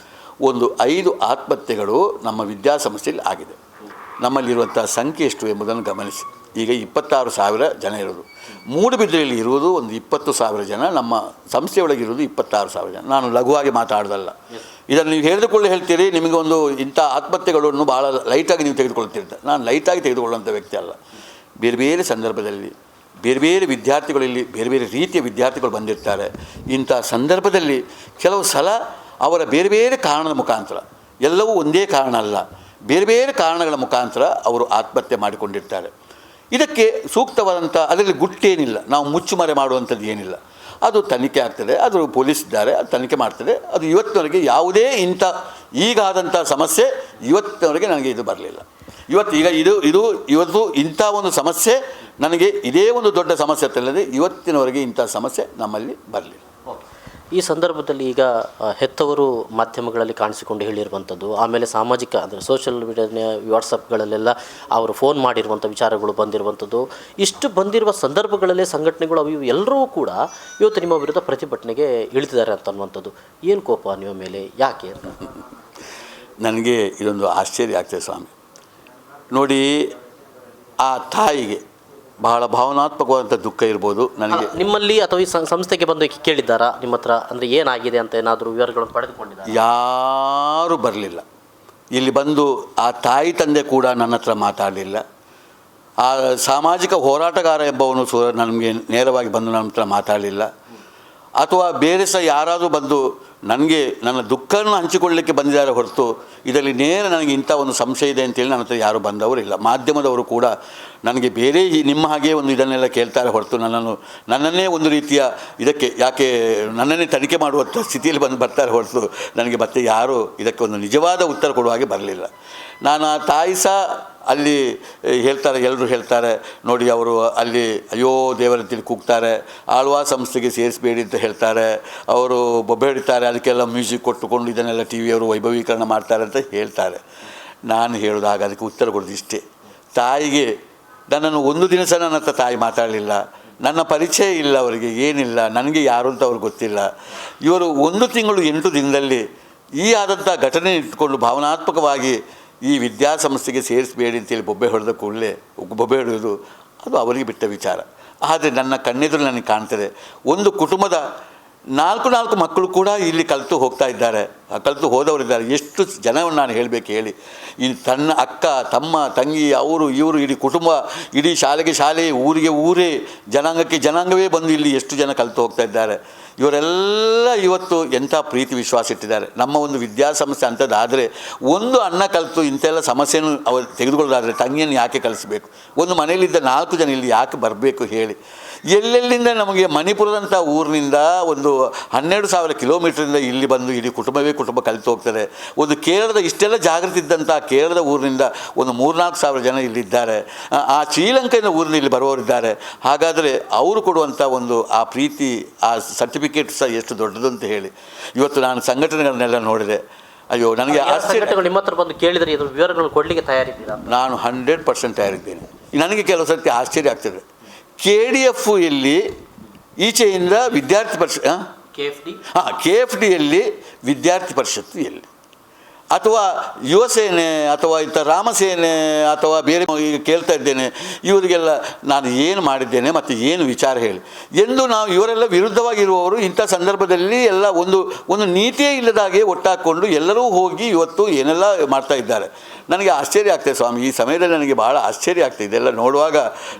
ಒಂದು 5 ಆತ್ಮಹತ್ಯೆಗಳು ನಮ್ಮ ವಿದ್ಯಾಸಂಸ್ಥೆಯಲ್ಲಿ ಆಗಿದೆ. ನಮ್ಮಲ್ಲಿರುವಂಥ ಸಂಖ್ಯೆ ಎಷ್ಟು ಎಂಬುದನ್ನು ಗಮನಿಸಿ. ಈಗ 26,000 ಜನ ಇರೋದು. ಮೂಡುಬಿದ್ರೆಯಲ್ಲಿ ಇರುವುದು ಒಂದು 20,000 ಜನ. ನಮ್ಮ ಸಂಸ್ಥೆಯೊಳಗಿರುವುದು 26,000 ಜನ. ನಾನು ಲಘುವಾಗಿ ಮಾತಾಡೋದಲ್ಲ. ಇದನ್ನು ನೀವು ಹೇಳಿದುಕೊಳ್ಳಿ ಹೇಳ್ತೀರಿ, ನಿಮಗೆ ಒಂದು ಇಂಥ ಆತ್ಮಹತ್ಯೆಗಳನ್ನು ಭಾಳ ಲೈಟಾಗಿ ನೀವು ತೆಗೆದುಕೊಳ್ತೀರಿ. ನಾನು ಲೈಟಾಗಿ ತೆಗೆದುಕೊಳ್ಳುವಂಥ ವ್ಯಕ್ತಿ ಅಲ್ಲ. ಬೇರೆ ಬೇರೆ ಸಂದರ್ಭದಲ್ಲಿ ಬೇರೆ ಬೇರೆ ವಿದ್ಯಾರ್ಥಿಗಳಲ್ಲಿ ಬೇರೆ ಬೇರೆ ರೀತಿಯ ವಿದ್ಯಾರ್ಥಿಗಳು ಬಂದಿರ್ತಾರೆ. ಇಂಥ ಸಂದರ್ಭದಲ್ಲಿ ಕೆಲವು ಸಲ ಅವರ ಬೇರೆ ಬೇರೆ ಕಾರಣದ ಮುಖಾಂತರ, ಎಲ್ಲವೂ ಒಂದೇ ಕಾರಣ ಅಲ್ಲ, ಬೇರೆ ಬೇರೆ ಕಾರಣಗಳ ಮುಖಾಂತರ ಅವರು ಆತ್ಮಹತ್ಯೆ ಮಾಡಿಕೊಂಡಿರ್ತಾರೆ. ಇದಕ್ಕೆ ಸೂಕ್ತವಾದಂಥ, ಅದರಲ್ಲಿ ಗುಟ್ಟೇನಿಲ್ಲ, ನಾವು ಮುಚ್ಚುಮರೆ ಮಾಡುವಂಥದ್ದು ಏನಿಲ್ಲ. ಅದು ತನಿಖೆ ಆಗ್ತದೆ, ಅದು ಪೊಲೀಸ್ ಇದ್ದಾರೆ, ಅದು ತನಿಖೆ ಮಾಡ್ತದೆ. ಅದು ಇವತ್ತಿನವರೆಗೆ ಯಾವುದೇ ಈಗಾದಂಥ ಸಮಸ್ಯೆ ಇವತ್ತಿನವರೆಗೆ ನನಗೆ ಇದು ಬರಲಿಲ್ಲ. ಇವತ್ತು ಇಂಥ ಒಂದು ಸಮಸ್ಯೆ ನನಗೆ ಇದೇ ಒಂದು ದೊಡ್ಡ ಸಮಸ್ಯೆ ಅಂತಲ್ಲದೆ ಇವತ್ತಿನವರೆಗೆ ಇಂಥ ಸಮಸ್ಯೆ ನಮ್ಮಲ್ಲಿ ಬರಲಿಲ್ಲ. ಈ ಸಂದರ್ಭದಲ್ಲಿ ಈಗ ಹೆತ್ತವರು ಮಾಧ್ಯಮಗಳಲ್ಲಿ ಕಾಣಿಸಿಕೊಂಡು ಹೇಳಿರುವಂಥದ್ದು, ಆಮೇಲೆ ಸಾಮಾಜಿಕ ಅಂದರೆ ಸೋಷಿಯಲ್ ಮೀಡಿಯಾ ವಾಟ್ಸಪ್ಗಳಲ್ಲೆಲ್ಲ ಅವರು ಫೋನ್ ಮಾಡಿರುವಂಥ ವಿಚಾರಗಳು ಬಂದಿರುವಂಥದ್ದು, ಇಷ್ಟು ಬಂದಿರುವ ಸಂದರ್ಭಗಳಲ್ಲೇ ಸಂಘಟನೆಗಳು ಅವು ಎಲ್ಲರೂ ಕೂಡ ಇವತ್ತು ನಿಮ್ಮ ವಿರುದ್ಧ ಪ್ರತಿಭಟನೆಗೆ ಇಳಿತಿದ್ದಾರೆ ಅಂತನ್ನುವಂಥದ್ದು. ಏನು ಕೋಪ ನಿಮ್ಮ ಮೇಲೆ, ಯಾಕೆ ಅಂತ? ನನಗೆ ಇದೊಂದು ಆಶ್ಚರ್ಯ ಆಗ್ತದೆ ಸ್ವಾಮಿ. ನೋಡಿ, ಆ ತಾಯಿಗೆ ಬಹಳ ಭಾವನಾತ್ಮಕವಾದಂಥ ದುಃಖ ಇರ್ಬೋದು. ನನಗೆ ನಿಮ್ಮಲ್ಲಿ ಅಥವಾ ಈ ಸಂಸ್ಥೆಗೆ ಬಂದು ಕೇಳಿದ್ದಾರಾ ನಿಮ್ಮ ಹತ್ರ, ಅಂದರೆ ಏನಾಗಿದೆ ಅಂತ ಏನಾದರೂ ವಿವರಗಳನ್ನು ಪಡೆದುಕೊಂಡಿದ್ದಾರೆ? ಯಾರೂ ಬರಲಿಲ್ಲ. ಇಲ್ಲಿ ಬಂದು ಆ ತಾಯಿ ತಂದೆ ಕೂಡ ನನ್ನ ಹತ್ರ ಮಾತಾಡಲಿಲ್ಲ. ಆ ಸಾಮಾಜಿಕ ಹೋರಾಟಗಾರ ಎಂಬವನು ನನಗೆ ನೇರವಾಗಿ ಬಂದು ನನ್ನ ಹತ್ರ ಮಾತಾಡಲಿಲ್ಲ. ಅಥವಾ ಬೇರೆ ಸಹ ಯಾರಾದರೂ ಬಂದು ನನಗೆ ನನ್ನ ದುಃಖವನ್ನು ಹಂಚಿಕೊಳ್ಳಲಿಕ್ಕೆ ಬಂದಿದ್ದಾರೆ ಹೊರತು ಇದರಲ್ಲಿ ನೇರ ನನಗೆ ಇಂಥ ಒಂದು ಸಂಶಯ ಇದೆ ಅಂತೇಳಿ ನನ್ನ ಹತ್ರ ಯಾರೂ ಬಂದವರಿಲ್ಲ. ಮಾಧ್ಯಮದವರು ಕೂಡ ನನಗೆ ಬೇರೆ ನಿಮ್ಮ ಹಾಗೆ ಒಂದು ಇದನ್ನೆಲ್ಲ ಕೇಳ್ತಾರೆ ಹೊರತು ನನ್ನನ್ನೇ ಒಂದು ರೀತಿಯ ಇದಕ್ಕೆ ಯಾಕೆ ನನ್ನನ್ನೇ ತನಿಖೆ ಮಾಡುವಂಥ ಸ್ಥಿತಿಯಲ್ಲಿ ಬರ್ತಾರೆ ಹೊರತು ನನಗೆ ಮತ್ತೆ ಯಾರೂ ಇದಕ್ಕೆ ಒಂದು ನಿಜವಾದ ಉತ್ತರ ಕೊಡುವ ಹಾಗೆ ಬರಲಿಲ್ಲ. ನಾನು ಆ ತಾಯಿ ಸಹ ಅಲ್ಲಿ ಹೇಳ್ತಾರೆ, ಎಲ್ಲರೂ ಹೇಳ್ತಾರೆ ನೋಡಿ ಅವರು ಅಲ್ಲಿ ಅಯ್ಯೋ ದೇವರಂತೇಳಿ ಕೂಗ್ತಾರೆ, ಆಳ್ವಾಸ್ ಸಂಸ್ಥೆಗೆ ಸೇರಿಸಬೇಡಿ ಅಂತ ಹೇಳ್ತಾರೆ, ಅವರು ಬೊಬ್ಬೆ ಹಿಡಿತಾರೆ, ಅದಕ್ಕೆಲ್ಲ ಮ್ಯೂಸಿಕ್ ಕೊಟ್ಟುಕೊಂಡು ಇದನ್ನೆಲ್ಲ ಟಿ ವಿಯವರು ವೈಭವೀಕರಣ ಮಾಡ್ತಾರೆ ಅಂತ ಹೇಳ್ತಾರೆ. ನಾನು ಹೇಳೋದು ಆಗ ಅದಕ್ಕೆ ಉತ್ತರ ಕೊಡೋದು ಇಷ್ಟೇ, ತಾಯಿಗೆ ನನ್ನನ್ನು ಒಂದು ದಿನ ಸಹ ನನ್ನ ಹತ್ರ ತಾಯಿ ಮಾತಾಡಲಿಲ್ಲ, ನನ್ನ ಪರಿಚಯ ಇಲ್ಲ ಅವರಿಗೆ, ಏನಿಲ್ಲ, ನನಗೆ ಯಾರು ಅಂತ ಅವ್ರಿಗೆ ಗೊತ್ತಿಲ್ಲ. ಇವರು 1 ತಿಂಗಳು 8 ದಿನದಲ್ಲಿ ಈ ಆದಂಥ ಘಟನೆ ಇಟ್ಕೊಂಡು ಭಾವನಾತ್ಮಕವಾಗಿ ಈ ವಿದ್ಯಾಸಂಸ್ಥೆಗೆ ಸೇರಿಸಬೇಡಿ ಅಂತೇಳಿ ಬೊಬ್ಬೆ ಹೊಡೆಯೋದು ಅದು ಅವರಿಗೆ ಬಿಟ್ಟ ವಿಚಾರ. ಆದರೆ ನನ್ನ ಕಣ್ಣೆದುರು ನನಗೆ ಕಾಣ್ತದೆ, ಒಂದು ಕುಟುಂಬದ 4 ಮಕ್ಕಳು ಕೂಡ ಇಲ್ಲಿ ಕಲಿತು ಹೋಗ್ತಾ ಇದ್ದಾರೆ, ಕಲಿತು ಹೋದವರಿದ್ದಾರೆ. ಎಷ್ಟು ಜನವನ್ನು ನಾನು ಹೇಳಬೇಕು ಹೇಳಿ. ಈ ತನ್ನ ಅಕ್ಕ ತಮ್ಮ ತಂಗಿ ಅವರು ಇವರು ಇಡೀ ಕುಟುಂಬ, ಇಡೀ ಶಾಲೆಗೆ ಶಾಲೆ, ಊರಿಗೆ ಊರೇ, ಜನಾಂಗಕ್ಕೆ ಜನಾಂಗವೇ ಬಂದು ಇಲ್ಲಿ ಎಷ್ಟು ಜನ ಕಲಿತು ಹೋಗ್ತಾ ಇದ್ದಾರೆ. ಇವರೆಲ್ಲ ಇವತ್ತು ಎಂಥ ಪ್ರೀತಿ ವಿಶ್ವಾಸ ಇಟ್ಟಿದ್ದಾರೆ. ನಮ್ಮ ಒಂದು ವಿದ್ಯಾಸಂಸ್ಥೆ ಅಂಥದ್ದಾದರೆ ಒಂದು ಅಣ್ಣ ಕಲಿತು ಇಂಥೆಲ್ಲ ಸಮಸ್ಯೆಯನ್ನು ಅವರು ತೆಗೆದುಕೊಳ್ಳೋದಾದರೆ ತಂಗಿಯನ್ನು ಯಾಕೆ ಕಲಿಸಬೇಕು? ಒಂದು ಮನೆಯಲ್ಲಿದ್ದ 4 ಜನ ಇಲ್ಲಿ ಯಾಕೆ ಬರಬೇಕು ಹೇಳಿ? ಎಲ್ಲೆಲ್ಲಿಂದ ನಮಗೆ ಮಣಿಪುರದಂಥ ಊರಿನಿಂದ ಒಂದು 12,000 ಕಿಲೋಮೀಟ್ರಿಂದ ಇಲ್ಲಿ ಬಂದು ಇಡೀ ಕುಟುಂಬ ಕಲಿತು ಹೋಗ್ತದೆ. ಒಂದು ಕೇರಳದ ಇಷ್ಟೆಲ್ಲ ಜಾಗೃತಿ ಇದ್ದಂಥ ಕೇರಳದ ಊರಿನಿಂದ ಒಂದು 3-4 ಸಾವಿರ ಜನ ಇಲ್ಲಿದ್ದಾರೆ. ಆ ಶ್ರೀಲಂಕೆಯಿಂದ ಊರಿನ ಇಲ್ಲಿ ಬರುವವರಿದ್ದಾರೆ. ಹಾಗಾದರೆ ಅವರು ಕೊಡುವಂಥ ಒಂದು ಆ ಪ್ರೀತಿ, ಆ ಸರ್ಟಿಫಿಕೇಟ್ ಸಹ ಎಷ್ಟು ದೊಡ್ಡದು ಅಂತ ಹೇಳಿ. ಇವತ್ತು ನಾನು ಸಂಘಟನೆಗಳನ್ನೆಲ್ಲ ನೋಡಿದೆ, ಅಯ್ಯೋ ನನಗೆ ನಿಮ್ಮ ಹತ್ರ ಬಂದು ಕೇಳಿದರೆ ಇದ್ರ ವಿವರಗಳನ್ನು ಕೊಡಲಿಕ್ಕೆ ತಯಾರಿದ್ದೀರಾ? ನಾನು 100% ತಯಾರಿದ್ದೇನೆ. ನನಗೆ ಕೆಲವು ಸರ್ತಿ ಆಶ್ಚರ್ಯ ಆಗ್ತದೆ, KDF ಎಲ್ಲಿ, ಈಚೆಯಿಂದ ವಿದ್ಯಾರ್ಥಿ ಪರಿಷತ್, KFD ಯಲ್ಲಿ ವಿದ್ಯಾರ್ಥಿ ಪರಿಷತ್ತು ಎಲ್ಲಿ, ಅಥವಾ ಯುವ ಸೇನೆ ಅಥವಾ ಇಂಥ ರಾಮಸೇನೆ ಅಥವಾ ಬೇರೆ ಈಗ ಕೇಳ್ತಾ ಇದ್ದೇನೆ, ಇವರಿಗೆಲ್ಲ ನಾನು ಏನು ಮಾಡಿದ್ದೇನೆ ಮತ್ತು ಏನು ವಿಚಾರ ಹೇಳಿ ಎಂದು ನಾವು ಇವರೆಲ್ಲ ವಿರುದ್ಧವಾಗಿರುವವರು ಇಂಥ ಸಂದರ್ಭದಲ್ಲಿ ಎಲ್ಲ ಒಂದು ನೀತಿಯೇ ಇಲ್ಲದ ಹಾಗೆ ಒಟ್ಟಾಕೊಂಡು ಎಲ್ಲರೂ ಹೋಗಿ ಇವತ್ತು ಏನೆಲ್ಲ ಮಾಡ್ತಾ ಇದ್ದಾರೆ. ನನಗೆ ಆಶ್ಚರ್ಯ ಆಗ್ತದೆ ಸ್ವಾಮಿ, ಈ ಸಮಯದಲ್ಲಿ ನನಗೆ ಭಾಳ ಆಶ್ಚರ್ಯ ಆಗ್ತದೆ. ಇದೆಲ್ಲ ನೋಡುವಾಗ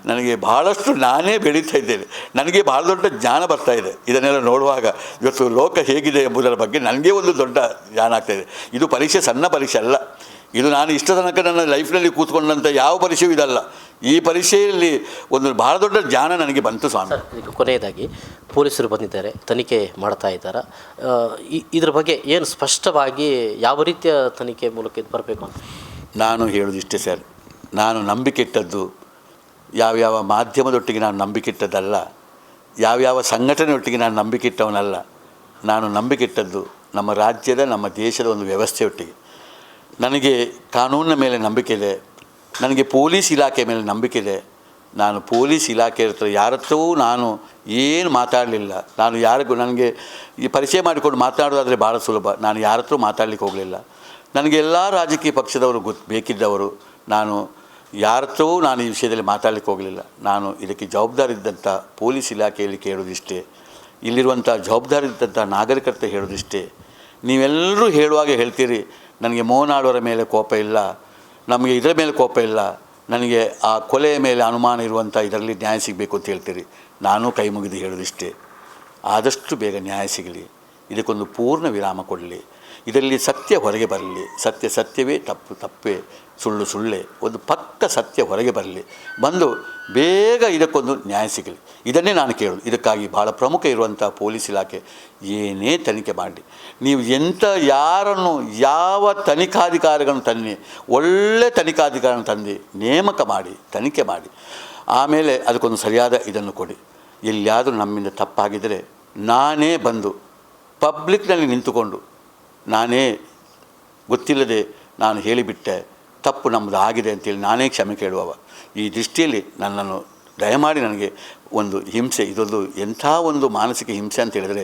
ನನಗೆ ಭಾಳಷ್ಟು ನಾನೇ ಬೆಳೀತಾ ಇದ್ದೇನೆ, ನನಗೆ ಭಾಳ ದೊಡ್ಡ ಜ್ಞಾನ ಬರ್ತಾ ಇದೆ. ಇದನ್ನೆಲ್ಲ ನೋಡುವಾಗ ಇವತ್ತು ಲೋಕ ಹೇಗಿದೆ ಎಂಬುದರ ಬಗ್ಗೆ ನನಗೆ ಒಂದು ದೊಡ್ಡ ಜ್ಞಾನ ಆಗ್ತಾಯಿದೆ. ಇದು ಪರೀಕ್ಷೆ ಸಣ್ಣ ಪರೀಕ್ಷೆ ಅಲ್ಲ, ಇದು ನಾನು ಇಷ್ಟ ತನಕ ನನ್ನ ಲೈಫ್ನಲ್ಲಿ ಕೂತ್ಕೊಂಡಂಥ ಯಾವ ಪರೀಕ್ಷೆಯೂ ಇದಲ್ಲ. ಈ ಪರೀಕ್ಷೆಯಲ್ಲಿ ಒಂದು ಭಾಳ ದೊಡ್ಡ ಜ್ಞಾನ ನನಗೆ ಬಂತು ಸ್ವಾಮಿ. ಈಗ ಕೊನೆಯದಾಗಿ ಪೊಲೀಸರು ಬಂದಿದ್ದಾರೆ, ತನಿಖೆ ಮಾಡ್ತಾ ಇದ್ದಾರೆ, ಇದ್ರ ಬಗ್ಗೆ ಏನು ಸ್ಪಷ್ಟವಾಗಿ ಯಾವ ರೀತಿಯ ತನಿಖೆ ಮೂಲಕ ಇದು ಬರಬೇಕು ಅಂತ ನಾನು ಹೇಳೋದು ಇಷ್ಟೇ ಸರ್. ನಾನು ನಂಬಿಕೆ ಇಟ್ಟದ್ದು ಯಾವ್ಯಾವ ಮಾಧ್ಯಮದೊಟ್ಟಿಗೆ ನಾನು ನಂಬಿಕೆ ಇಟ್ಟದ್ದಲ್ಲ, ಯಾವ್ಯಾವ ಸಂಘಟನೆಯೊಟ್ಟಿಗೆ ನಾನು ನಂಬಿಕೆ ಇಟ್ಟವನಲ್ಲ. ನಾನು ನಂಬಿಕೆ ಇಟ್ಟದ್ದು ನಮ್ಮ ರಾಜ್ಯದ, ನಮ್ಮ ದೇಶದ ಒಂದು ವ್ಯವಸ್ಥೆಯೊಟ್ಟಿಗೆ. ನನಗೆ ಕಾನೂನಿನ ಮೇಲೆ ನಂಬಿಕೆ ಇದೆ, ನನಗೆ ಪೊಲೀಸ್ ಇಲಾಖೆ ಮೇಲೆ ನಂಬಿಕೆ ಇದೆ. ನಾನು ಪೊಲೀಸ್ ಇಲಾಖೆ ಹತ್ರ ಯಾರತ್ತೂ ನಾನು ಏನು ಮಾತಾಡಲಿಲ್ಲ. ನಾನು ಯಾರಿಗೂ ನನಗೆ ಈ ಪರಿಚಯ ಮಾಡಿಕೊಂಡು ಮಾತನಾಡೋದಾದರೆ ಭಾಳ ಸುಲಭ. ನಾನು ಯಾರ ಹತ್ರ ಮಾತಾಡಲಿಕ್ಕೆ ಹೋಗಲಿಲ್ಲ. ನನಗೆ ಎಲ್ಲ ರಾಜಕೀಯ ಪಕ್ಷದವರು ಬೇಕಿದ್ದವರು. ನಾನು ಯಾರತ್ತೂ ನಾನು ಈ ವಿಷಯದಲ್ಲಿ ಮಾತಾಡಲಿಕ್ಕೆ ಹೋಗಲಿಲ್ಲ. ನಾನು ಇದಕ್ಕೆ ಜವಾಬ್ದಾರಿ ಇದ್ದಂಥ ಪೊಲೀಸ್ ಇಲಾಖೆಯಲ್ಲಿ ಕೇಳೋದಿಷ್ಟೇ, ಇಲ್ಲಿರುವಂಥ ಜವಾಬ್ದಾರಿ ಇದ್ದಂಥ ನಾಗರಿಕತೆ ಹೇಳೋದಿಷ್ಟೇ. ನೀವೆಲ್ಲರೂ ಹೇಳುವಾಗ ಹೇಳ್ತೀರಿ ನನಗೆ ಮೋಹನ್ ಆಳ್ವರ ಮೇಲೆ ಕೋಪ ಇಲ್ಲ, ನಮಗೆ ಇದರ ಮೇಲೆ ಕೋಪ ಇಲ್ಲ, ನನಗೆ ಆ ಕೊಲೆಯ ಮೇಲೆ ಅನುಮಾನ ಇರುವಂಥ ಇದರಲ್ಲಿ ನ್ಯಾಯ ಸಿಗಬೇಕು ಅಂತ ಹೇಳ್ತೀರಿ. ನಾನು ಕೈ ಮುಗಿದು ಹೇಳೋದಿಷ್ಟೇ, ಆದಷ್ಟು ಬೇಗ ನ್ಯಾಯ ಸಿಗಲಿ, ಇದಕ್ಕೊಂದು ಪೂರ್ಣ ವಿರಾಮ ಕೊಡಲಿ, ಇದರಲ್ಲಿ ಸತ್ಯ ಹೊರಗೆ ಬರಲಿ. ಸತ್ಯವೇ, ತಪ್ಪೇ, ಸುಳ್ಳೆ, ಒಂದು ಪಕ್ಕ ಸತ್ಯ ಹೊರಗೆ ಬರಲಿ, ಬಂದು ಬೇಗ ಇದಕ್ಕೊಂದು ನ್ಯಾಯ ಸಿಗಲಿ. ಇದನ್ನೇ ನಾನು ಕೇಳೋದು. ಇದಕ್ಕಾಗಿ ಭಾಳ ಪ್ರಮುಖ ಇರುವಂಥ ಪೊಲೀಸ್ ಇಲಾಖೆ ಏನೇ ತನಿಖೆ ಮಾಡಿ, ನೀವು ಯಾರನ್ನು ಯಾವ ತನಿಖಾಧಿಕಾರಿಗಳನ್ನು ತನ್ನಿ, ಒಳ್ಳೆ ತನಿಖಾಧಿಕಾರಿಗಳನ್ನು ತಂದು ನೇಮಕ ಮಾಡಿ ತನಿಖೆ ಮಾಡಿ, ಆಮೇಲೆ ಅದಕ್ಕೊಂದು ಸರಿಯಾದ ಇದನ್ನು ಕೊಡಿ. ಎಲ್ಲಿಯಾದರೂ ನಮ್ಮಿಂದ ತಪ್ಪಾಗಿದ್ದರೆ ನಾನೇ ಬಂದು ಪಬ್ಲಿಕ್ನಲ್ಲಿ ನಿಂತುಕೊಂಡು ನಾನೇ ಗೊತ್ತಿಲ್ಲದೆ ನಾನು ಹೇಳಿಬಿಟ್ಟೆ, ತಪ್ಪು ನಮ್ಮದು ಆಗಿದೆ ಅಂತೇಳಿ ನಾನೇ ಕ್ಷಮೆ ಕೇಳುವವ. ಈ ದೃಷ್ಟಿಯಲ್ಲಿ ನನ್ನನ್ನು ದಯಮಾಡಿ ನನಗೆ ಒಂದು ಹಿಂಸೆ, ಇದೊಂದು ಎಂಥ ಒಂದು ಮಾನಸಿಕ ಹಿಂಸೆ ಅಂತ ಹೇಳಿದರೆ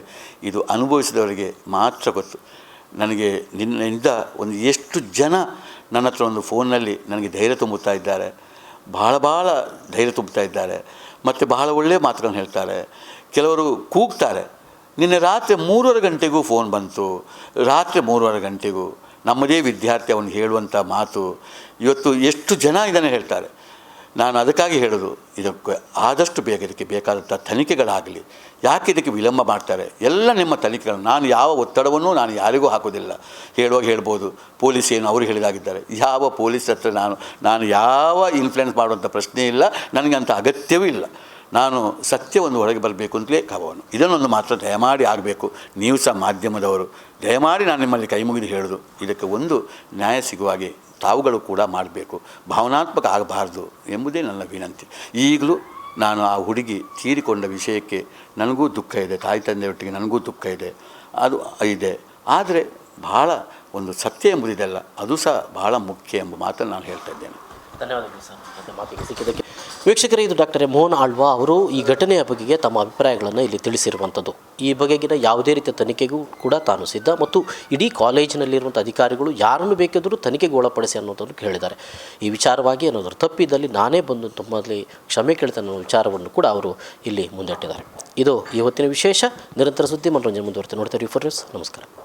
ಇದು ಅನುಭವಿಸಿದವರಿಗೆ ಮಾತ್ರ ಗೊತ್ತು. ನನಗೆ ನಿನ್ನಿಂದ ಒಂದು ಎಷ್ಟು ಜನ ನನ್ನ ಹತ್ರ ಒಂದು ಫೋನ್ನಲ್ಲಿ ನನಗೆ ಧೈರ್ಯ ತುಂಬುತ್ತಾ ಇದ್ದಾರೆ, ಭಾಳ ಧೈರ್ಯ ತುಂಬುತ್ತಾ ಇದ್ದಾರೆ, ಮತ್ತು ಬಹಳ ಒಳ್ಳೆಯ ಮಾತುಗಳನ್ನು ಹೇಳ್ತಾರೆ. ಕೆಲವರು ಕೂಗ್ತಾರೆ. ನಿನ್ನೆ ರಾತ್ರಿ 3:30 ಗಂಟೆಗೂ ಫೋನ್ ಬಂತು, ರಾತ್ರಿ 3:30 ಗಂಟೆಗೂ ನಮ್ಮದೇ ವಿದ್ಯಾರ್ಥಿ ಅವನು ಹೇಳುವಂಥ ಮಾತು ಇವತ್ತು ಎಷ್ಟು ಜನ ಇದನ್ನು ಹೇಳ್ತಾರೆ. ನಾನು ಅದಕ್ಕಾಗಿ ಹೇಳೋದು, ಇದಕ್ಕೆ ಆದಷ್ಟು ಬೇಗ ಇದಕ್ಕೆ ಬೇಕಾದಂಥ ತನಿಖೆಗಳಾಗಲಿ. ಯಾಕೆ ಇದಕ್ಕೆ ವಿಳಂಬ ಮಾಡ್ತಾರೆ? ಎಲ್ಲ ನಿಮ್ಮ ತನಿಖೆಗಳು. ನಾನು ಯಾವ ಒತ್ತಡವನ್ನು ನಾನು ಯಾರಿಗೂ ಹಾಕೋದಿಲ್ಲ. ಹೇಳುವಾಗ ಹೇಳ್ಬೋದು, ಪೊಲೀಸ್ ಏನು ಅವರು ಹೇಳಿದಾಗಿದ್ದಾರೆ. ಯಾವ ಪೊಲೀಸ್ ಹತ್ರ ನಾನು ಯಾವ ಇನ್ಫ್ಲುಯೆನ್ಸ್ ಮಾಡುವಂಥ ಪ್ರಶ್ನೆ ಇಲ್ಲ, ನನಗೆ ಅಂಥ ಅಗತ್ಯವೂ ಇಲ್ಲ. ನಾನು ಸತ್ಯವನ್ನು ಹೊರಗೆ ಬರಬೇಕು ಅಂತಲೇ ಕಾವನು. ಇದನ್ನೊಂದು ಮಾತ್ರ ದಯಮಾಡಿ ಆಗಬೇಕು. ನೀವು ಸಹ ಮಾಧ್ಯಮದವರು, ದಯಮಾಡಿ ನಾನು ನಿಮ್ಮಲ್ಲಿ ಕೈ ಮುಗಿದು ಹೇಳೋದು, ಇದಕ್ಕೆ ಒಂದು ನ್ಯಾಯ ಸಿಗುವ ಹಾಗೆ ತಾವುಗಳು ಕೂಡ ಮಾಡಬೇಕು. ಭಾವನಾತ್ಮಕ ಆಗಬಾರ್ದು ಎಂಬುದೇ ನನ್ನ ವಿನಂತಿ. ಈಗಲೂ ನಾನು ಆ ಹುಡುಗಿ ತೀರಿಕೊಂಡ ವಿಷಯಕ್ಕೆ ನನಗೂ ದುಃಖ ಇದೆ, ತಾಯಿ ತಂದೆಯೊಟ್ಟಿಗೆ ನನಗೂ ದುಃಖ ಇದೆ, ಅದು ಇದೆ. ಆದರೆ ಬಹಳ ಒಂದು ಸತ್ಯ ಎಂಬುದಿದೆಲ್ಲ, ಅದು ಸಹ ಬಹಳ ಮುಖ್ಯ ಎಂಬ ಮಾತನ್ನು ನಾನು ಹೇಳ್ತಾ ಇದ್ದೇನೆ. ಧನ್ಯವಾದಗಳು ಸರ್ ಮತ್ತು ಮಾತಿಗೆ ಸಿಕ್ಕಿದ್ದಕ್ಕೆ. ವೀಕ್ಷಕರೇ, ಇದು ಡಾಕ್ಟರ್ ಮೋಹನ್ ಆಳ್ವಾ ಅವರು ಈ ಘಟನೆಯ ಬಗೆಗೆ ತಮ್ಮ ಅಭಿಪ್ರಾಯಗಳನ್ನು ಇಲ್ಲಿ ತಿಳಿಸಿರುವಂಥದ್ದು. ಈ ಬಗೆಗಿನ ಯಾವುದೇ ರೀತಿಯ ತನಿಖೆಗೂ ಕೂಡ ತಾನು ಸಿದ್ಧ, ಮತ್ತು ಇಡೀ ಕಾಲೇಜಿನಲ್ಲಿರುವಂಥ ಅಧಿಕಾರಿಗಳು ಯಾರನ್ನು ಬೇಕಾದರೂ ತನಿಖೆಗೆ ಒಳಪಡಿಸಿ ಅನ್ನೋದನ್ನು ಹೇಳಿದ್ದಾರೆ. ಈ ವಿಚಾರವಾಗಿ ಏನಾದರೂ ತಪ್ಪಿದ್ದಲ್ಲಿ ನಾನೇ ಬಂದು ತಮ್ಮಲ್ಲಿ ಕ್ಷಮೆ ಕೇಳ್ತೇನೆ ಅನ್ನೋ ವಿಚಾರವನ್ನು ಕೂಡ ಅವರು ಇಲ್ಲಿ ಮುಂದಿಟ್ಟಿದ್ದಾರೆ. ಇದು ಇವತ್ತಿನ ವಿಶೇಷ. ನಿರಂತರ ಸುದ್ದಿ ಮನೋರಂಜನೆ ಮುಂದುವರಿತೆ ನೋಡ್ತಾರೆ. ನ್ಯೂಸ್. ನಮಸ್ಕಾರ.